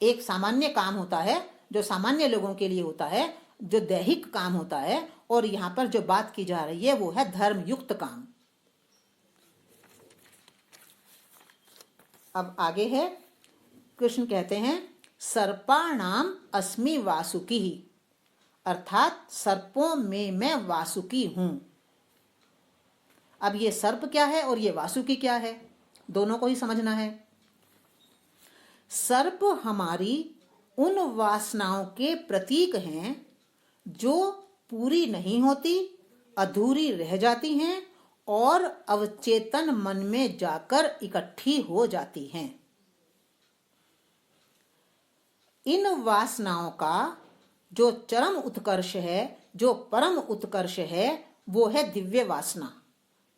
एक सामान्य काम होता है जो सामान्य लोगों के लिए होता है, जो दैहिक काम होता है, और यहाँ पर जो बात की जा रही है वो है धर्म युक्त काम। अब आगे है, कृष्ण कहते हैं सर्पाणाम अस्मि वासुकी, अर्थात सर्पों में मैं वासुकी हूं। अब ये सर्प क्या है और ये वासुकी क्या है, दोनों को ही समझना है। सर्प हमारी उन वासनाओं के प्रतीक हैं जो पूरी नहीं होती, अधूरी रह जाती हैं और अवचेतन मन में जाकर इकट्ठी हो जाती हैं। इन वासनाओं का जो चरम उत्कर्ष है, जो परम उत्कर्ष है, वो है दिव्य वासना।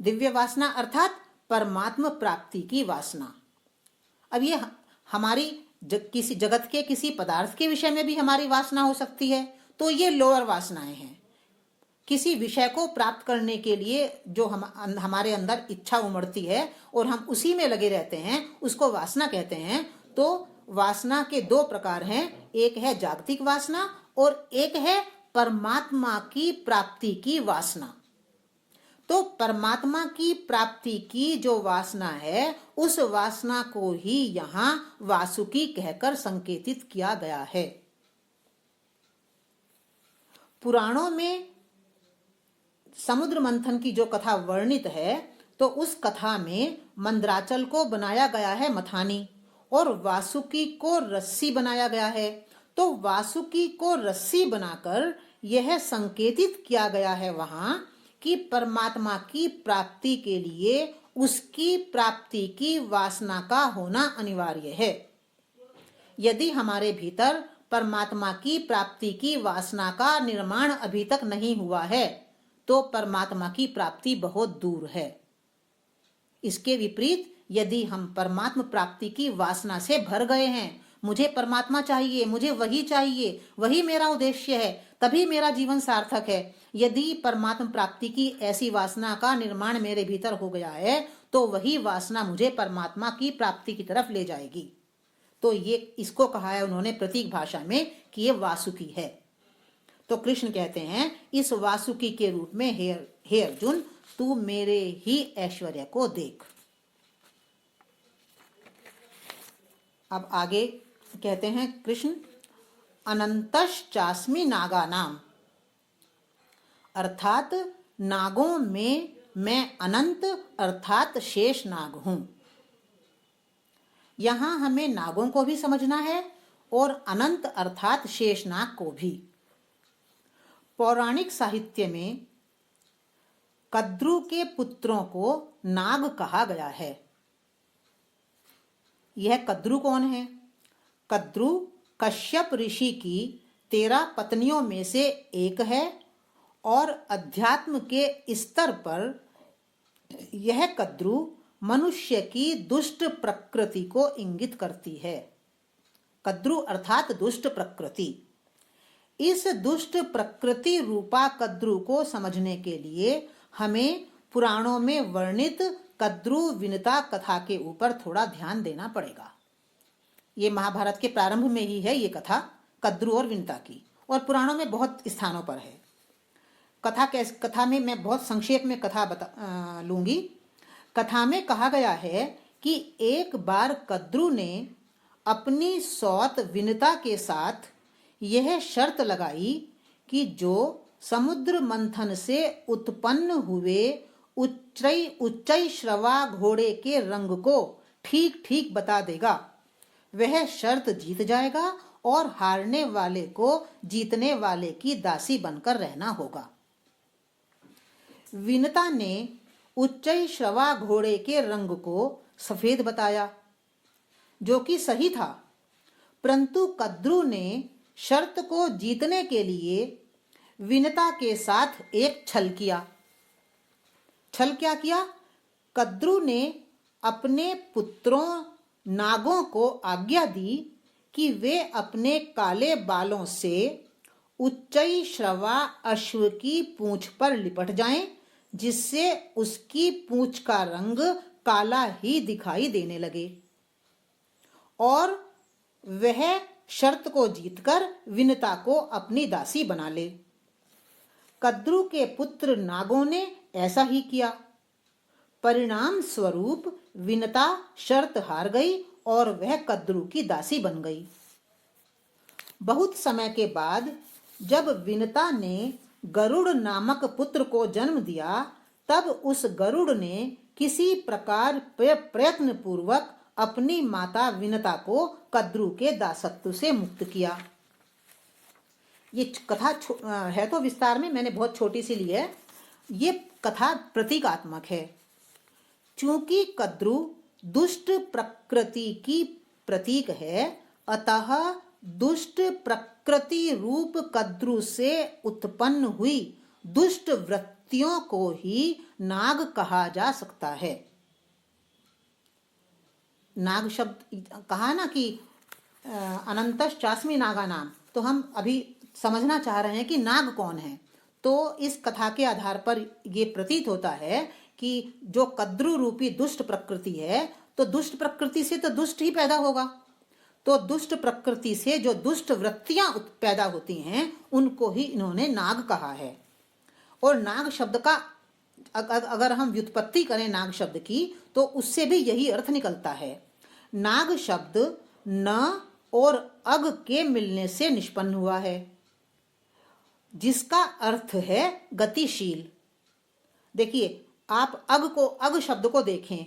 दिव्य वासना अर्थात परमात्म प्राप्ति की वासना। अब ये हमारी किसी जगत के किसी पदार्थ के विषय में भी हमारी वासना हो सकती है, तो ये लोअर वासनाएं हैं। किसी विषय को प्राप्त करने के लिए जो हमारे अंदर इच्छा उमड़ती है और हम उसी में लगे रहते हैं, उसको वासना कहते हैं। तो वासना के दो प्रकार हैं, एक है जागतिक वासना और एक है परमात्मा की प्राप्ति की वासना। तो परमात्मा की प्राप्ति की जो वासना है, उस वासना को ही यहाँ वासुकी कहकर संकेतित किया गया है। पुराणों में समुद्र मंथन की जो कथा वर्णित है, तो उस कथा में मंदराचल को बनाया गया है मथानी और वासुकी को रस्सी बनाया गया है। तो वासुकी को रस्सी बनाकर यह संकेतित किया गया है वहां कि परमात्मा की प्राप्ति के लिए उसकी प्राप्ति की वासना का होना अनिवार्य है। यदि हमारे भीतर परमात्मा की प्राप्ति की वासना का निर्माण अभी तक नहीं हुआ है, तो परमात्मा की प्राप्ति बहुत दूर है। इसके विपरीत यदि हम परमात्मा प्राप्ति की वासना से भर गए हैं, मुझे परमात्मा चाहिए, मुझे वही चाहिए, वही मेरा उद्देश्य है, तभी मेरा जीवन सार्थक है, यदि परमात्मा प्राप्ति की ऐसी वासना का निर्माण मेरे भीतर हो गया है, तो वही वासना मुझे परमात्मा की प्राप्ति की तरफ ले जाएगी। तो ये इसको कहा है उन्होंने प्रतीक भाषा में कि ये वासुकी है। तो कृष्ण कहते हैं इस वासुकी के रूप में हे अर्जुन, तू मेरे ही ऐश्वर्य को देख। अब आगे कहते हैं कृष्ण अनंतश्चास्मि नागानाम, अर्थात नागों में मैं अनंत अर्थात शेष नाग हूं। यहां हमें नागों को भी समझना है और अनंत अर्थात शेष नाग को भी। पौराणिक साहित्य में कद्रु के पुत्रों को नाग कहा गया है। यह कद्रु कौन है? कद्रु कश्यप ऋषि की 13 पत्नियों में से एक है और अध्यात्म के स्तर पर यह कद्रु मनुष्य की दुष्ट प्रकृति को इंगित करती है। कद्रु अर्थात दुष्ट प्रकृति। इस दुष्ट प्रकृति रूपा कद्रू को समझने के लिए हमें पुराणों में वर्णित कद्रू विनता कथा के ऊपर थोड़ा ध्यान देना पड़ेगा। ये महाभारत के प्रारंभ में ही है ये कथा, कद्रू और विनता की, और पुराणों में बहुत स्थानों पर है। कथा में मैं बहुत संक्षेप में कथा लूंगी। कथा में कहा गया है कि एक बार कद्रू ने अपनी सौत विनता के साथ यह शर्त लगाई कि जो समुद्र मंथन से उत्पन्न हुए उच्चई श्रवा घोड़े के रंग को ठीक ठीक बता देगा, वह शर्त जीत जाएगा और हारने वाले को जीतने वाले की दासी बनकर रहना होगा। विनता ने उच्चई श्रवा घोड़े के रंग को सफेद बताया, जो कि सही था, परंतु कद्रू ने शर्त को जीतने के लिए विनता के साथ एक छल किया। छल क्या किया? कद्रू ने अपने पुत्रों नागों को आज्ञा दी कि वे अपने काले बालों से उच्चई श्रवा अश्व की पूंछ पर लिपट जाएं, जिससे उसकी पूंछ का रंग काला ही दिखाई देने लगे, और वह शर्त को जीतकर विनता को अपनी दासी बना ले। कद्रू के पुत्र नागों ने ऐसा ही किया। परिणाम स्वरूप विनता शर्त हार गई और वह कद्रू की दासी बन गई। बहुत समय के बाद जब विनता ने गरुड़ नामक पुत्र को जन्म दिया, तब उस गरुड़ ने किसी प्रकार प्रयत्न पूर्वक अपनी माता विनता को कद्रू के दासत्व से मुक्त किया। ये कथा है तो विस्तार में, मैंने बहुत छोटी सी ली है। ये कथा प्रतीकात्मक है। चूंकि कद्रू दुष्ट प्रकृति की प्रतीक है, अतः दुष्ट प्रकृति रूप कद्रू से उत्पन्न हुई दुष्ट वृत्तियों को ही नाग कहा जा सकता है। नाग शब्द कहा ना कि अनंतश्चास्मि नागा नाम, तो हम अभी समझना चाह रहे हैं कि नाग कौन है। तो इस कथा के आधार पर ये प्रतीत होता है कि जो कद्रू रूपी दुष्ट प्रकृति है, तो दुष्ट प्रकृति से तो दुष्ट ही पैदा होगा, तो दुष्ट प्रकृति से जो दुष्ट वृत्तियां पैदा होती हैं उनको ही इन्होंने नाग कहा है। और नाग शब्द का अगर हम व्युत्पत्ति करें नाग शब्द की, तो उससे भी यही अर्थ निकलता है। नाग शब्द न और अग के मिलने से निष्पन्न हुआ है, जिसका अर्थ है गतिशील। देखिए, आप अग शब्द को देखें।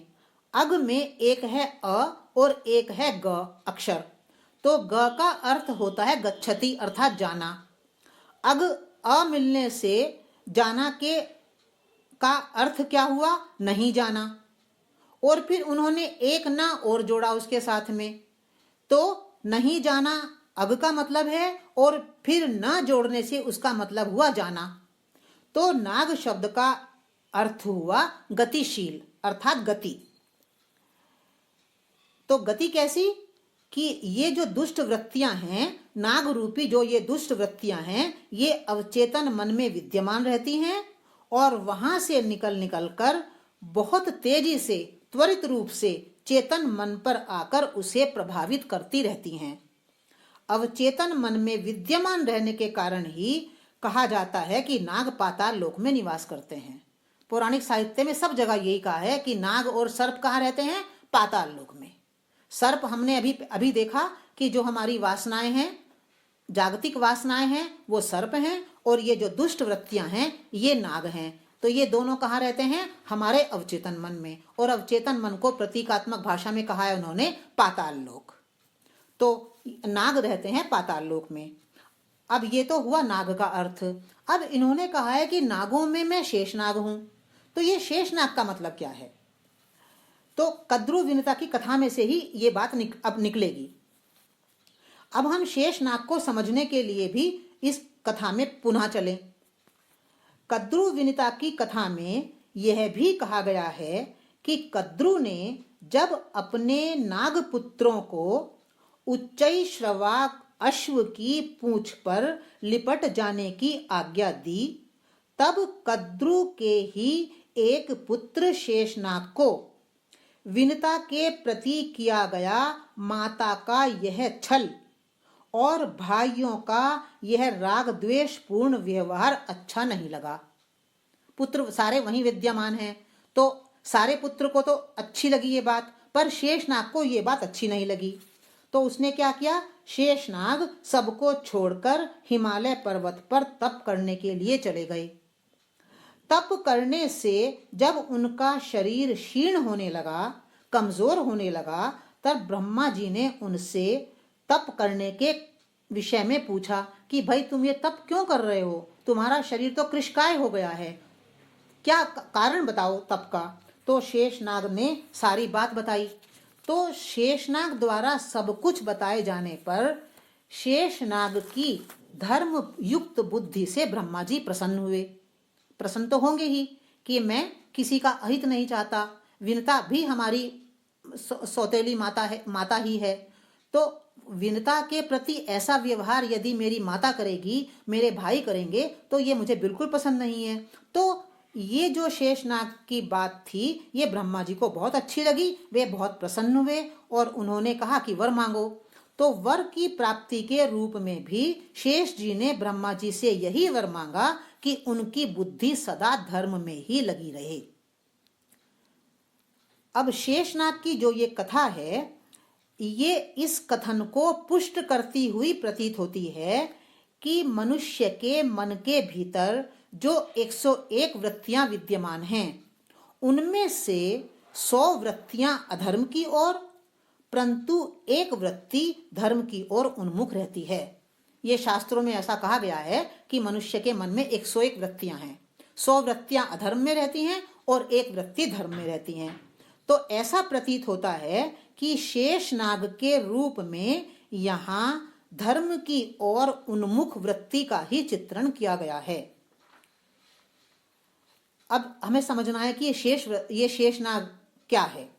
अग में एक है अ और एक है ग अक्षर, तो ग का अर्थ होता है गच्छति अर्थात जाना। अग अ मिलने से जाना के का अर्थ क्या हुआ? नहीं जाना। और फिर उन्होंने एक ना और जोड़ा उसके साथ में, तो नहीं जाना अग का मतलब है और फिर न जोड़ने से उसका मतलब हुआ जाना। तो नाग शब्द का अर्थ हुआ गतिशील अर्थात गति। तो गति कैसी? कि ये जो दुष्ट वृत्तियां हैं, नाग रूपी जो ये दुष्ट वृत्तियां हैं, ये अवचेतन मन में विद्यमान रहती हैं और वहां से निकल कर बहुत तेजी से त्वरित रूप से चेतन मन पर आकर उसे प्रभावित करती रहती हैं। अवचेतन मन में विद्यमान रहने के कारण ही कहा जाता है कि नाग पाताल लोक में निवास करते हैं। पौराणिक साहित्य में सब जगह यही कहा है कि नाग और सर्प कहाँ रहते हैं? पाताल लोक में। सर्प हमने अभी देखा कि जो हमारी वासनाएं हैं, जागतिक वासनाएं हैं, वो सर्प हैं, और ये जो दुष्ट वृत्तियां हैं ये नाग हैं। तो ये दोनों कहाँ रहते हैं? हमारे अवचेतन मन में। और अवचेतन मन को प्रतीकात्मक भाषा में कहा है उन्होंने पाताल लोक। तो नाग रहते हैं पाताल लोक में। अब ये तो हुआ नाग का अर्थ। अब इन्होंने कहा है कि नागों में मैं शेषनाग हूं। तो ये शेषनाग का मतलब क्या है? तो कद्रू विनता की कथा में से ही ये बात अब निकलेगी। अब हम शेषनाग को समझने के लिए भी इस कथा में पुनः चलें। कद्रू विनता की कथा में यह भी कहा गया है कि कद्रू ने जब अपने नाग पुत्रों को उच्चई श्रवा अश्व की पूंछ पर लिपट जाने की आज्ञा दी, तब कद्रु के ही एक पुत्र शेषनाग को विनता के प्रति किया गया माता का यह छल और भाइयों का यह राग द्वेष पूर्ण व्यवहार अच्छा नहीं लगा। पुत्र सारे वहीं विद्यमान हैं, तो सारे पुत्र को तो अच्छी लगी ये बात, पर शेषनाग को ये बात अच्छी नहीं लगी। तो उसने क्या किया, शेषनाग सबको छोड़कर हिमालय पर्वत पर तप करने के लिए चले गए। तप करने से जब उनका शरीर क्षीण होने लगा, कमजोर होने लगा, तब ब्रह्मा जी ने उनसे तप करने के विषय में पूछा कि भाई तुम ये तप क्यों कर रहे हो, तुम्हारा शरीर तो कृशकाय हो गया है, क्या कारण बताओ तप का। तो शेषनाग ने सारी बात बताई। तो शेषनाग द्वारा सब कुछ बताए जाने पर शेषनाग की धर्म युक्त बुद्धि से ब्रह्मा जी प्रसन्न हुए। प्रसन्न तो होंगे ही कि मैं किसी का अहित नहीं चाहता, विनता भी हमारी सौतेली माता ही है, तो विनता के प्रति ऐसा व्यवहार यदि मेरी माता करेगी, मेरे भाई करेंगे, तो ये मुझे बिल्कुल पसंद नहीं है। तो ये जो शेषनाग की बात थी ये ब्रह्मा जी को बहुत अच्छी लगी, वे बहुत प्रसन्न हुए और उन्होंने कहा कि वर मांगो। तो वर की प्राप्ति के रूप में भी शेष जी ने ब्रह्मा जी से यही वर मांगा कि उनकी बुद्धि सदा धर्म में ही लगी रहे। अब शेषनाग की जो ये कथा है, ये इस कथन को पुष्ट करती हुई प्रतीत होती है कि मनुष्य के मन के भीतर जो 101 वृत्तियां विद्यमान हैं, उनमें से 100 वृत्तियां अधर्म की ओर, परंतु एक वृत्ति धर्म की ओर उन्मुख रहती है। ये शास्त्रों में ऐसा कहा गया है कि मनुष्य के मन में 101 वृत्तियां हैं, 100 वृत्तियां अधर्म में रहती हैं और एक वृत्ति धर्म में रहती हैं। तो ऐसा प्रतीत होता है कि शेषनाग के रूप में यहाँ धर्म की ओर उन्मुख वृत्ति का ही चित्रण किया गया है। अब हमें समझना है कि ये शेषनाग क्या है।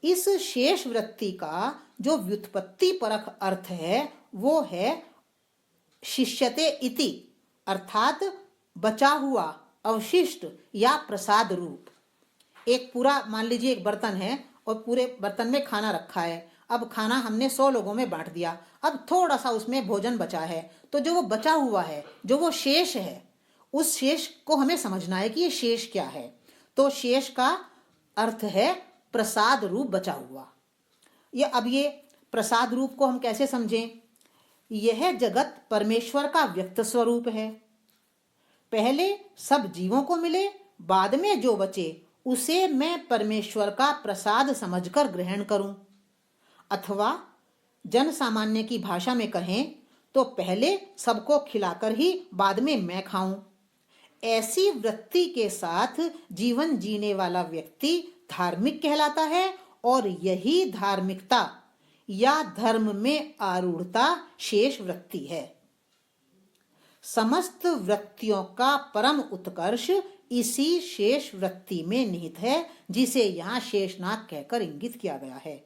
इस शेष वृत्ति का जो व्युत्पत्ति परक अर्थ है वो है शिष्यते इति, अर्थात बचा हुआ, अवशिष्ट या प्रसाद रूप। एक पूरा मान लीजिए एक बर्तन है और पूरे बर्तन में खाना रखा है। अब खाना हमने 100 लोगों में बांट दिया, अब थोड़ा सा उसमें भोजन बचा है, तो जो वो बचा हुआ है, जो वो शेष है, उस शेष को हमें समझना है कि ये शेष क्या है। तो शेष का अर्थ है प्रसाद रूप बचा हुआ। ये प्रसाद रूप को हम कैसे समझें। यह जगत परमेश्वर का व्यक्त स्वरूप है। पहले सब जीवों को मिले, बाद में जो बचे उसे मैं परमेश्वर का प्रसाद समझकर ग्रहण करूं, अथवा जन सामान्य की भाषा में कहें तो पहले सबको खिलाकर ही बाद में मैं खाऊं। ऐसी वृत्ति के साथ जीवन जीने वाला व्यक्ति धार्मिक कहलाता है और यही धार्मिकता या धर्म में आरूढ़ता शेष वृत्ति है। समस्त वृत्तियों का परम उत्कर्ष इसी शेष वृत्ति में निहित है, जिसे यहाँ शेषनाग कहकर इंगित किया गया है।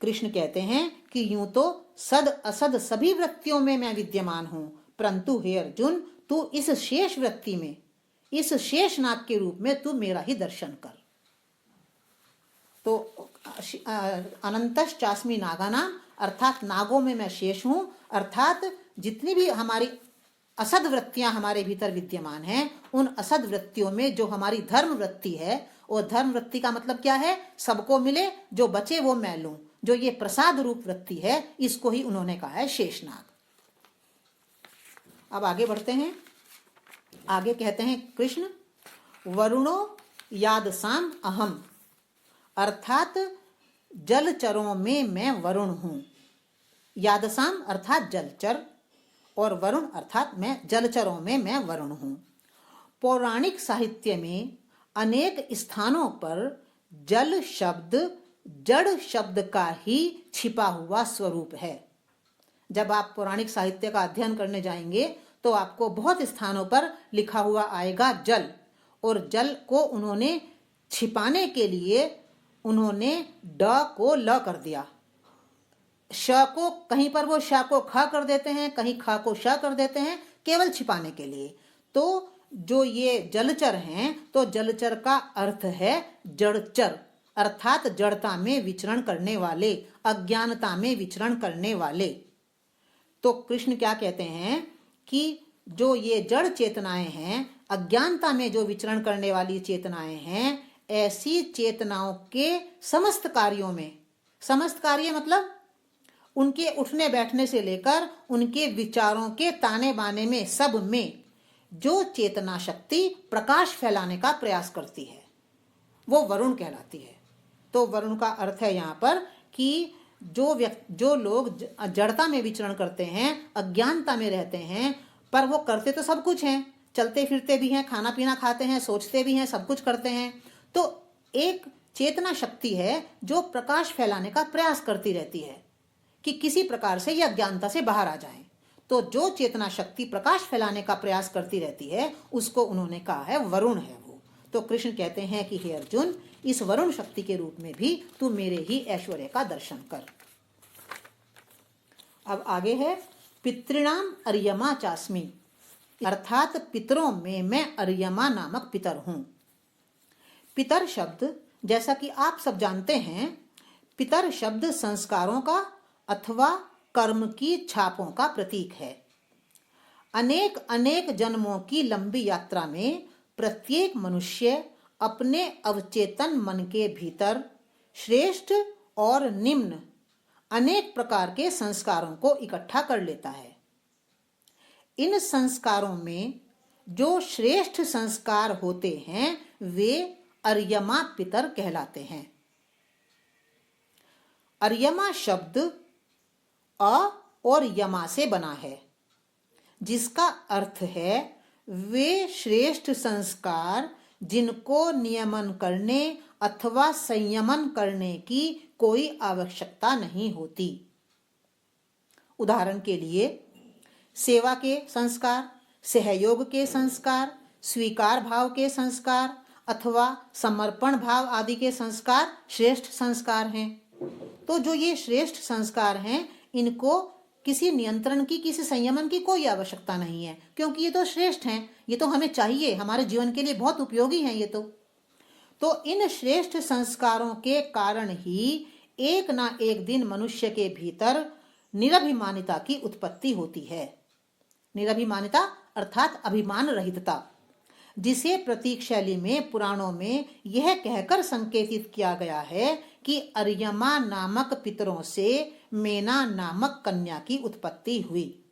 कृष्ण कहते हैं कि यूं तो सद असद सभी वृत्तियों में मैं विद्यमान हूं, परंतु हे अर्जुन तू इस शेष वृत्ति में, इस शेषनाग के रूप में तू मेरा ही दर्शन कर। तो अनंतश्चास्मि नागानां, अर्थात नागों में मैं शेष हूं, अर्थात जितनी भी हमारी असद वृत्तियां हमारे भीतर विद्यमान हैं, उन असद वृत्तियों में जो हमारी धर्म वृत्ति है, और धर्म वृत्ति का मतलब क्या है, सबको मिले, जो बचे वो मैं लूं, जो ये प्रसाद रूप वृत्ति है, इसको ही उन्होंने कहा है शेषनाग। अब आगे बढ़ते हैं। आगे कहते हैं कृष्ण, वरुणो यादसाम अहम, अर्थात जलचरों में मैं वरुण हूं। यादसाम अर्थात जलचर और वरुण अर्थात मैं जलचरों में मैं वरुण हूं। पौराणिक साहित्य में अनेक स्थानों पर जल शब्द जड़ शब्द का ही छिपा हुआ स्वरूप है। जब आप पौराणिक साहित्य का अध्ययन करने जाएंगे तो आपको बहुत स्थानों पर लिखा हुआ आएगा जल, और जल को उन्होंने छिपाने के लिए उन्होंने ड को ल कर दिया। श को कहीं पर वो श को ख कर देते हैं, कहीं ख को श कर देते हैं, केवल छिपाने के लिए। तो जो ये जलचर हैं, तो जलचर का अर्थ है जड़चर, अर्थात जड़ता में विचरण करने वाले, अज्ञानता में विचरण करने वाले। तो कृष्ण क्या कहते हैं कि जो ये जड़ चेतनाएं हैं, अज्ञानता में जो विचरण करने वाली चेतनाएं हैं, ऐसी चेतनाओं के समस्त कार्यों में, समस्त कार्य मतलब उनके उठने बैठने से लेकर उनके विचारों के ताने बाने में, सब में जो चेतना शक्ति प्रकाश फैलाने का प्रयास करती है, वो वरुण कहलाती है। तो वरुण का अर्थ है यहाँ पर कि जो लोग जड़ता में विचरण करते हैं, अज्ञानता में रहते हैं, पर वो करते तो सब कुछ हैं, चलते फिरते भी हैं, खाना पीना खाते हैं, सोचते भी हैं, सब कुछ करते हैं। तो एक चेतना शक्ति है जो प्रकाश फैलाने का प्रयास करती रहती है कि किसी प्रकार से ये अज्ञानता से बाहर आ जाएं। तो जो चेतना शक्ति प्रकाश फैलाने का प्रयास करती रहती है, उसको उन्होंने कहा है वरुण है वो। तो कृष्ण कहते हैं कि हे अर्जुन, इस वरुण शक्ति के रूप में भी तू मेरे ही ऐश्वर्य का दर्शन कर। अब आगे है पितृणाम अर्यमा चास्मि, अर्थात पितरों में मैं अर्यमा नामक पितर हूं। पितर शब्द, जैसा कि आप सब जानते हैं, पितर शब्द संस्कारों का अथवा कर्म की छापों का प्रतीक है। अनेक अनेक जन्मों की लंबी यात्रा में प्रत्येक मनुष्य अपने अवचेतन मन के भीतर श्रेष्ठ और निम्न अनेक प्रकार के संस्कारों को इकट्ठा कर लेता है। इन संस्कारों में जो श्रेष्ठ संस्कार होते हैं, वे अर्यमा पितर कहलाते हैं। अर्यमा शब्द अ और यमा से बना है, जिसका अर्थ है वे श्रेष्ठ संस्कार जिनको नियमन करने अथवा संयमन करने की कोई आवश्यकता नहीं होती। उदाहरण के लिए सेवा के संस्कार, सहयोग के संस्कार, स्वीकार भाव के संस्कार अथवा समर्पण भाव आदि के संस्कार श्रेष्ठ संस्कार हैं। तो जो ये श्रेष्ठ संस्कार हैं, इनको किसी नियंत्रण की, किसी संयमन की कोई आवश्यकता नहीं है, क्योंकि ये तो श्रेष्ठ हैं, ये तो हमें चाहिए, हमारे जीवन के लिए बहुत उपयोगी हैं ये तो इन श्रेष्ठ संस्कारों के कारण ही एक ना एक दिन मनुष्य के भीतर निरभिमानिता की उत्पत्ति होती है। निरभिमानिता अर्थात अभिमान रहितता, जिसे प्रतीक शैली में पुराणों में यह कहकर संकेतित किया गया है कि अर्यमा नामक पितरों से मेना नामक कन्या की उत्पत्ति हुई।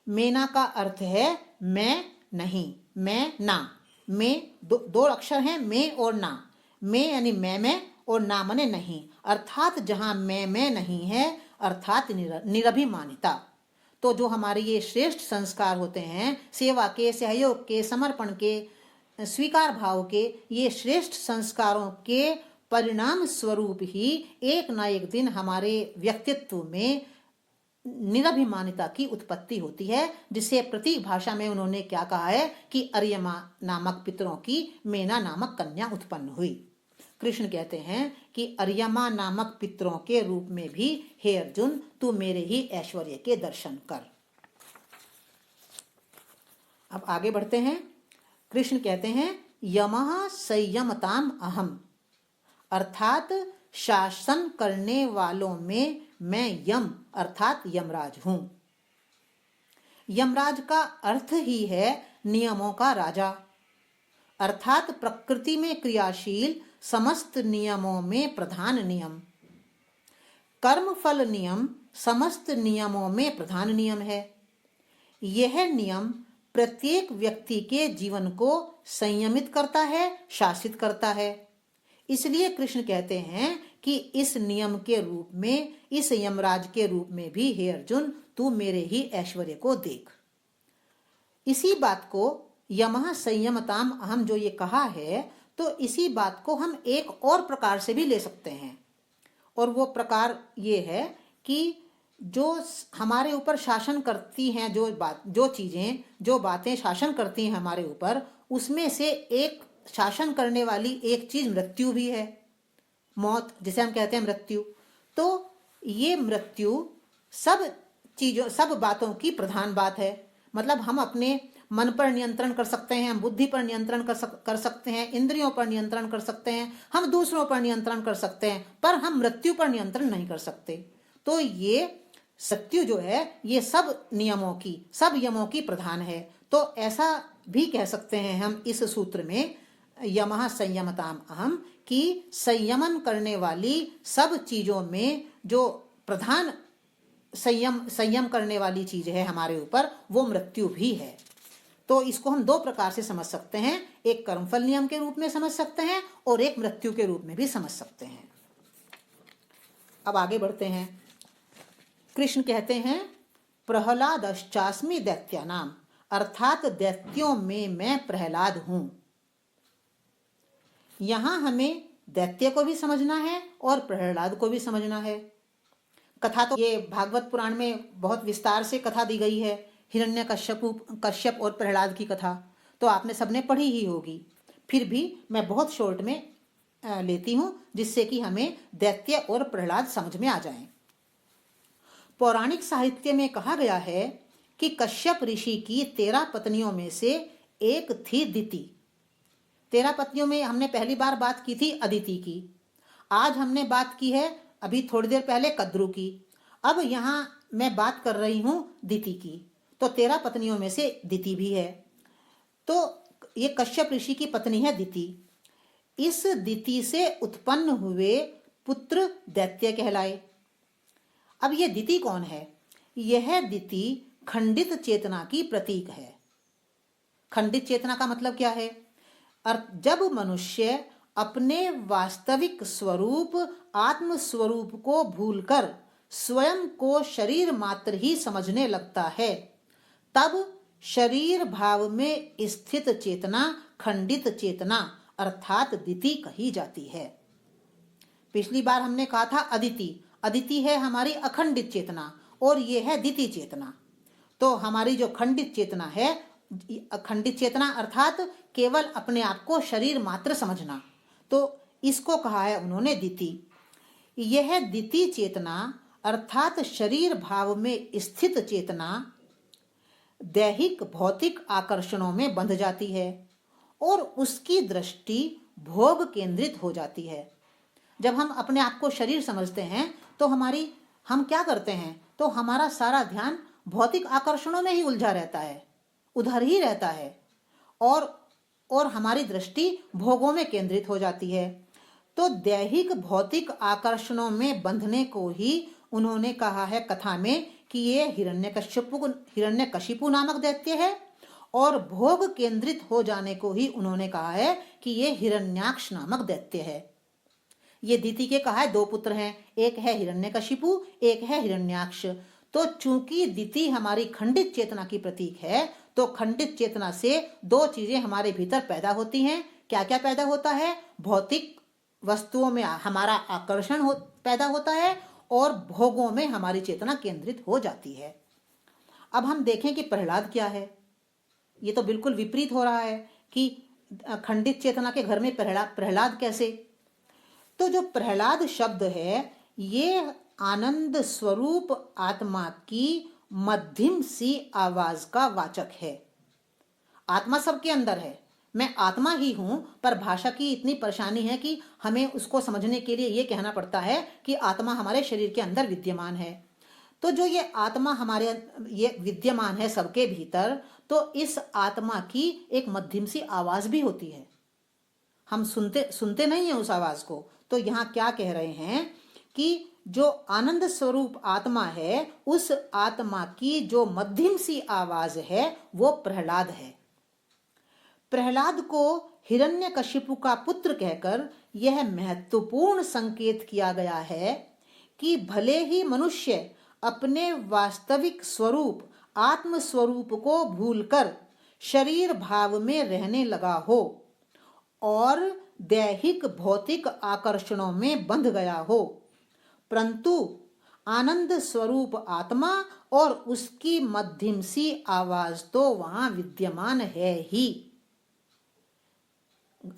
मेना का अर्थ है मैं नहीं, मैं ना। मैं दो अक्षर हैं, मैं और ना। मैं यानी मैं और ना मने नहीं, अर्थात जहां मैं नहीं है, अर्थात निरभिमानिता। तो जो हमारे ये श्रेष्ठ संस्कार होते हैं, सेवा के, सहयोग के, समर्पण के, स्वीकार भाव के, ये श्रेष्ठ संस्कारों के परिणाम स्वरूप ही एक ना एक दिन हमारे व्यक्तित्व में निरभिमानिता की उत्पत्ति होती है, जिसे प्रतीक भाषा में उन्होंने क्या कहा है कि अर्यमा नामक पितरों की मेना नामक कन्या उत्पन्न हुई। कृष्ण कहते हैं कि अर्यमा नामक पितरों के रूप में भी हे अर्जुन, तू मेरे ही ऐश्वर्य के दर्शन कर। अब आगे बढ़ते हैं। कृष्ण कहते हैं यमः संयमताम अहम, अर्थात शासन करने वालों में मैं यम अर्थात यमराज हूं। यमराज का अर्थ ही है नियमों का राजा, अर्थात प्रकृति में क्रियाशील समस्त नियमों में प्रधान नियम। कर्म फल नियम समस्त नियमों में प्रधान नियम है। यह नियम प्रत्येक व्यक्ति के जीवन को संयमित करता है, शासित करता है। इसलिए कृष्ण कहते हैं कि इस नियम के रूप में, इस यमराज के रूप में भी हे अर्जुन, तू मेरे ही ऐश्वर्य को देख। इसी बात को यमः संयमताम अहम जो ये कहा है, तो इसी बात को हम एक और प्रकार से भी ले सकते हैं, और वो प्रकार ये है कि जो हमारे ऊपर शासन करती हैं, जो चीजें, जो बातें शासन करती हैं हमारे ऊपर, उसमें से एक शासन करने वाली एक चीज मृत्यु भी है, मौत जिसे हम कहते हैं मृत्यु। तो ये मृत्यु सब चीजों, सब बातों की प्रधान बात है। मतलब हम अपने मन पर नियंत्रण कर सकते हैं, हम बुद्धि पर नियंत्रण कर सकते हैं, इंद्रियों पर नियंत्रण कर सकते हैं, हम दूसरों पर नियंत्रण कर सकते हैं, पर हम मृत्यु पर नियंत्रण नहीं कर सकते। तो ये मृत्यु जो है ये सब नियमों की, सब यमों की प्रधान है। तो ऐसा भी कह सकते हैं हम इस सूत्र में, यमः संयमताम अहम, कि संयमन करने वाली सब चीजों में जो प्रधान संयम करने वाली चीज है हमारे ऊपर, वो मृत्यु भी है। तो इसको हम दो प्रकार से समझ सकते हैं, एक कर्मफल नियम के रूप में समझ सकते हैं और एक मृत्यु के रूप में भी समझ सकते हैं। अब आगे बढ़ते हैं। कृष्ण कहते हैं, प्रहलादश्चास्मि दैत्यानाम, अर्थात दैत्यों में मैं प्रहलाद हूं। यहां हमें दैत्य को भी समझना है और प्रहलाद को भी समझना है। कथा तो ये भागवत पुराण में बहुत विस्तार से कथा दी गई है, कश्यप और प्रहलाद की कथा तो आपने सबने पढ़ी ही होगी। फिर भी मैं बहुत शॉर्ट में लेती हूं, जिससे कि हमें दैत्य और प्रहलाद समझ में आ जाएं। पौराणिक साहित्य में कहा गया है कि कश्यप ऋषि की 13 पत्नियों में से एक थी दिति। 13 पत्नियों में हमने पहली बार बात की थी अदिति की, आज हमने बात की है अभी थोड़ी देर पहले कद्रु की, अब यहाँ मैं बात कर रही हूँ दिति की। तो 13 पत्नियों में से दिति भी है। तो ये कश्यप ऋषि की पत्नी है दिति। इस दिति से उत्पन्न हुए पुत्र दैत्य कहलाए। अब ये दिति कौन है? यह दिति खंडित चेतना की प्रतीक है। खंडित चेतना का मतलब क्या है? जब मनुष्य अपने वास्तविक स्वरूप आत्म स्वरूप को भूलकर स्वयं को शरीर मात्र ही समझने लगता है, तब शरीर भाव में स्थित चेतना खंडित चेतना अर्थात दिति कही जाती है। पिछली बार हमने कहा था अदिति, अदिति है हमारी अखंडित चेतना और ये है दिति चेतना। तो हमारी जो खंडित चेतना है, अखंडित चेतना अर्थात केवल अपने आप को शरीर मात्र समझना, तो इसको कहा है उन्होंने दिति। यह दिति चेतना अर्थात शरीर भाव में स्थित चेतना दैहिक भौतिक आकर्षणों में बंध जाती है और उसकी दृष्टि भोग केंद्रित हो जाती है। जब हम अपने आप को शरीर समझते हैं तो हम क्या करते हैं? तो हमारा सारा ध्यान भौतिक आकर्षणों में ही उलझा रहता है, उधर ही रहता है और हमारी दृष्टि भोगों में केंद्रित हो जाती है। तो दैहिक भौतिक आकर्षणों में बंधने को ही उन्होंने कहा है कथा में कि ये हिरण्यकशिपु नामक दैत्य है, और भोग केंद्रित हो जाने को ही उन्होंने कहा है कि ये हिरण्याक्ष नामक दैत्य है। ये दिति के कहा है 2 पुत्र हैं, एक है हिरण्यकशिपु, एक है हिरण्याक्ष। तो चूंकि दिति हमारी खंडित चेतना की प्रतीक है, तो खंडित चेतना से 2 चीजें हमारे भीतर पैदा होती हैं। क्या क्या पैदा होता है? भौतिक वस्तुओं में हमारा आकर्षण पैदा होता है और भोगों में हमारी चेतना केंद्रित हो जाती है। अब हम देखें कि प्रहलाद क्या है। ये तो बिल्कुल विपरीत हो रहा है कि खंडित चेतना के घर में प्रहलाद कैसे? तो जो प्रहलाद शब्द है ये आनंद स्वरूप आत्मा की मध्यम सी आवाज का वाचक है। आत्मा सबके अंदर है, मैं आत्मा ही हूं, पर भाषा की इतनी परेशानी है कि हमें उसको समझने के लिए ये कहना पड़ता है कि आत्मा हमारे शरीर के अंदर विद्यमान है। तो जो ये आत्मा हमारे ये विद्यमान है सबके भीतर, तो इस आत्मा की एक मध्यम सी आवाज भी होती है। हम सुनते नहीं है उस आवाज को। तो यहाँ क्या कह रहे हैं कि जो आनंद स्वरूप आत्मा है, उस आत्मा की जो मध्यम सी आवाज है वो प्रहलाद है। प्रहलाद को हिरण्यकशिपु का पुत्र कहकर यह महत्वपूर्ण संकेत किया गया है कि भले ही मनुष्य अपने वास्तविक स्वरूप आत्म स्वरूप को भूलकर शरीर भाव में रहने लगा हो और दैहिक भौतिक आकर्षणों में बंध गया हो, परंतु आनंद स्वरूप आत्मा और उसकी मध्यम सी आवाज तो वहां विद्यमान है ही।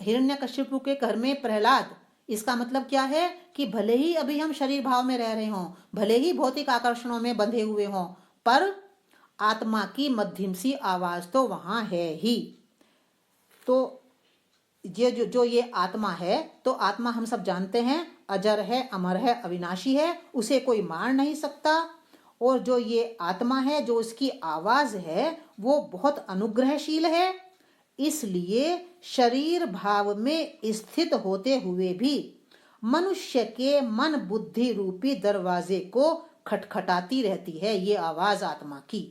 हिरण्यकशिपु के घर में प्रहलाद, इसका मतलब क्या है कि भले ही अभी हम शरीर भाव में रह रहे हों, भले ही भौतिक आकर्षणों में बंधे हुए हों, पर आत्मा की मध्यम सी आवाज तो वहां है ही। तो ये जो ये आत्मा है, तो आत्मा हम सब जानते हैं अजर है, अमर है, अविनाशी है, उसे कोई मार नहीं सकता। और जो ये आत्मा है, जो उसकी आवाज है, वो बहुत अनुग्रहशील है। इसलिए शरीर भाव में स्थित होते हुए भी मनुष्य के मन बुद्धि रूपी दरवाजे को खटखटाती रहती है ये आवाज आत्मा की,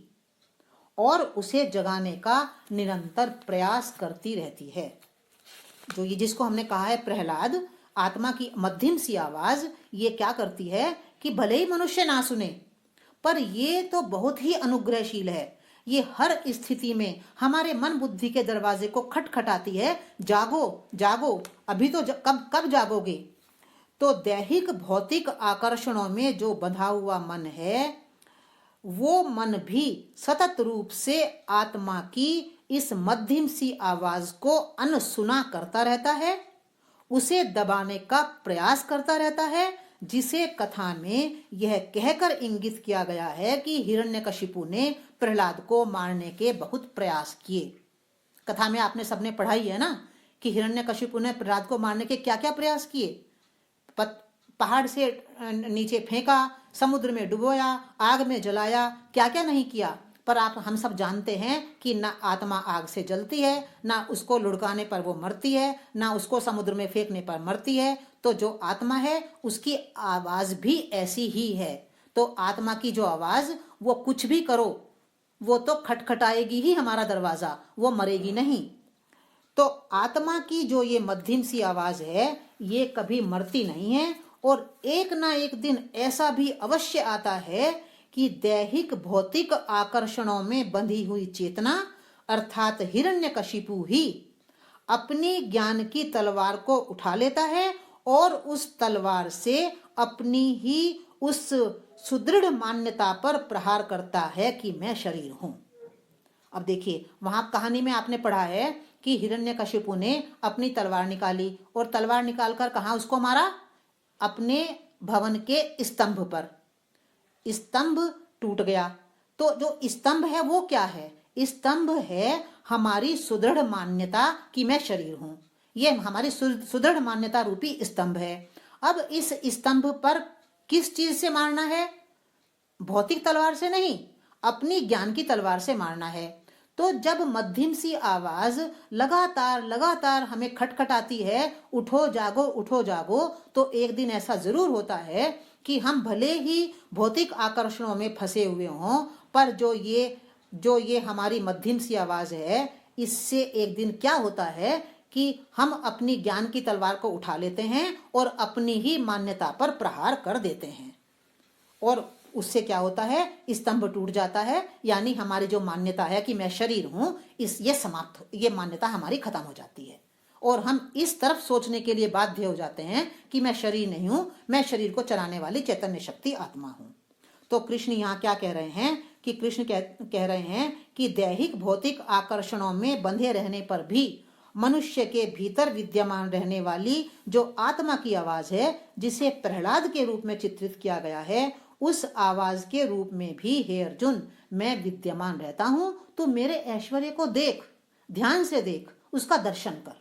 और उसे जगाने का निरंतर प्रयास करती रहती है। जो ये जिसको हमने कहा है प्रहलाद, आत्मा की मध्यम सी आवाज, ये क्या करती है कि भले ही मनुष्य ना सुने, पर ये तो बहुत ही अनुग्रहशील है। ये हर स्थिति में हमारे मन बुद्धि के दरवाजे को खटखटाती है, जागो जागो, अभी तो कब कब जागोगे। तो दैहिक भौतिक आकर्षणों में जो बंधा हुआ मन है, वो मन भी सतत रूप से आत्मा की इस मध्यम सी आवाज को अनसुना करता रहता है, उसे दबाने का प्रयास करता रहता है, जिसे कथा में यह कहकर इंगित किया गया है कि हिरण्यकशिपु ने प्रहलाद को मारने के बहुत प्रयास किए। कथा में आपने सबने पढ़ाई है ना कि हिरण्यकशिपु ने प्रहलाद को मारने के क्या क्या प्रयास किए। पहाड़ से नीचे फेंका, समुद्र में डुबोया, आग में जलाया, क्या क्या नहीं किया। पर हम सब जानते हैं कि ना आत्मा आग से जलती है, ना उसको लुढ़काने पर वो मरती है, ना उसको समुद्र में फेंकने पर मरती है। तो जो आत्मा है उसकी आवाज भी ऐसी ही है। तो आत्मा की जो आवाज, वो कुछ भी करो, वो तो खटखटाएगी ही हमारा दरवाजा, वो मरेगी नहीं। तो आत्मा की जो ये मध्यम सी आवाज है, ये कभी मरती नहीं है। और एक ना एक दिन ऐसा भी अवश्य आता है कि दैहिक भौतिक आकर्षणों में बंधी हुई चेतना अर्थात हिरण्यकशिपु ही अपनी ज्ञान की तलवार को उठा लेता है और उस तलवार से अपनी ही उस सुदृढ़ मान्यता पर प्रहार करता है कि मैं शरीर हूं। अब देखिए, वहां कहानी में आपने पढ़ा है कि हिरण्यकशिपु ने अपनी तलवार निकाली, और तलवार निकालकर कहाँ उसको मारा? अपने भवन के स्तंभ पर। स्तंभ टूट गया। तो जो स्तंभ है वो क्या है? स्तंभ है हमारी सुदृढ़ मान्यता कि मैं शरीर हूं। ये हमारी सुदृढ़ मान्यता रूपी स्तंभ है। अब इस स्तंभ पर किस चीज से मारना है? भौतिक तलवार से नहीं, अपनी ज्ञान की तलवार से मारना है। तो जब मध्यम सी आवाज लगातार लगातार हमें खटखटाती है, उठो जागो, तो एक दिन ऐसा जरूर होता है कि हम भले ही भौतिक आकर्षणों में फंसे हुए हों, पर जो ये हमारी मध्यम सी आवाज है, इससे एक दिन क्या होता है कि हम अपनी ज्ञान की तलवार को उठा लेते हैं और अपनी ही मान्यता पर प्रहार कर देते हैं। और उससे क्या होता है? स्तंभ टूट जाता है, यानी हमारी जो मान्यता है कि मैं शरीर हूं, ये मान्यता हमारी खत्म हो जाती है। और हम इस तरफ सोचने के लिए बाध्य हो जाते हैं कि मैं शरीर नहीं हूं, मैं शरीर को चलाने वाली चैतन्य शक्ति आत्मा हूं। तो कृष्ण यहाँ क्या कह रहे हैं कि कृष्ण कह रहे हैं कि दैहिक भौतिक आकर्षणों में बंधे रहने पर भी मनुष्य के भीतर विद्यमान रहने वाली जो आत्मा की आवाज है, जिसे प्रहलाद के रूप में चित्रित किया गया है, उस आवाज के रूप में भी हे अर्जुन मैं विद्यमान रहता हूं। तो मेरे ऐश्वर्य को देख, ध्यान से देख, उसका दर्शन कर।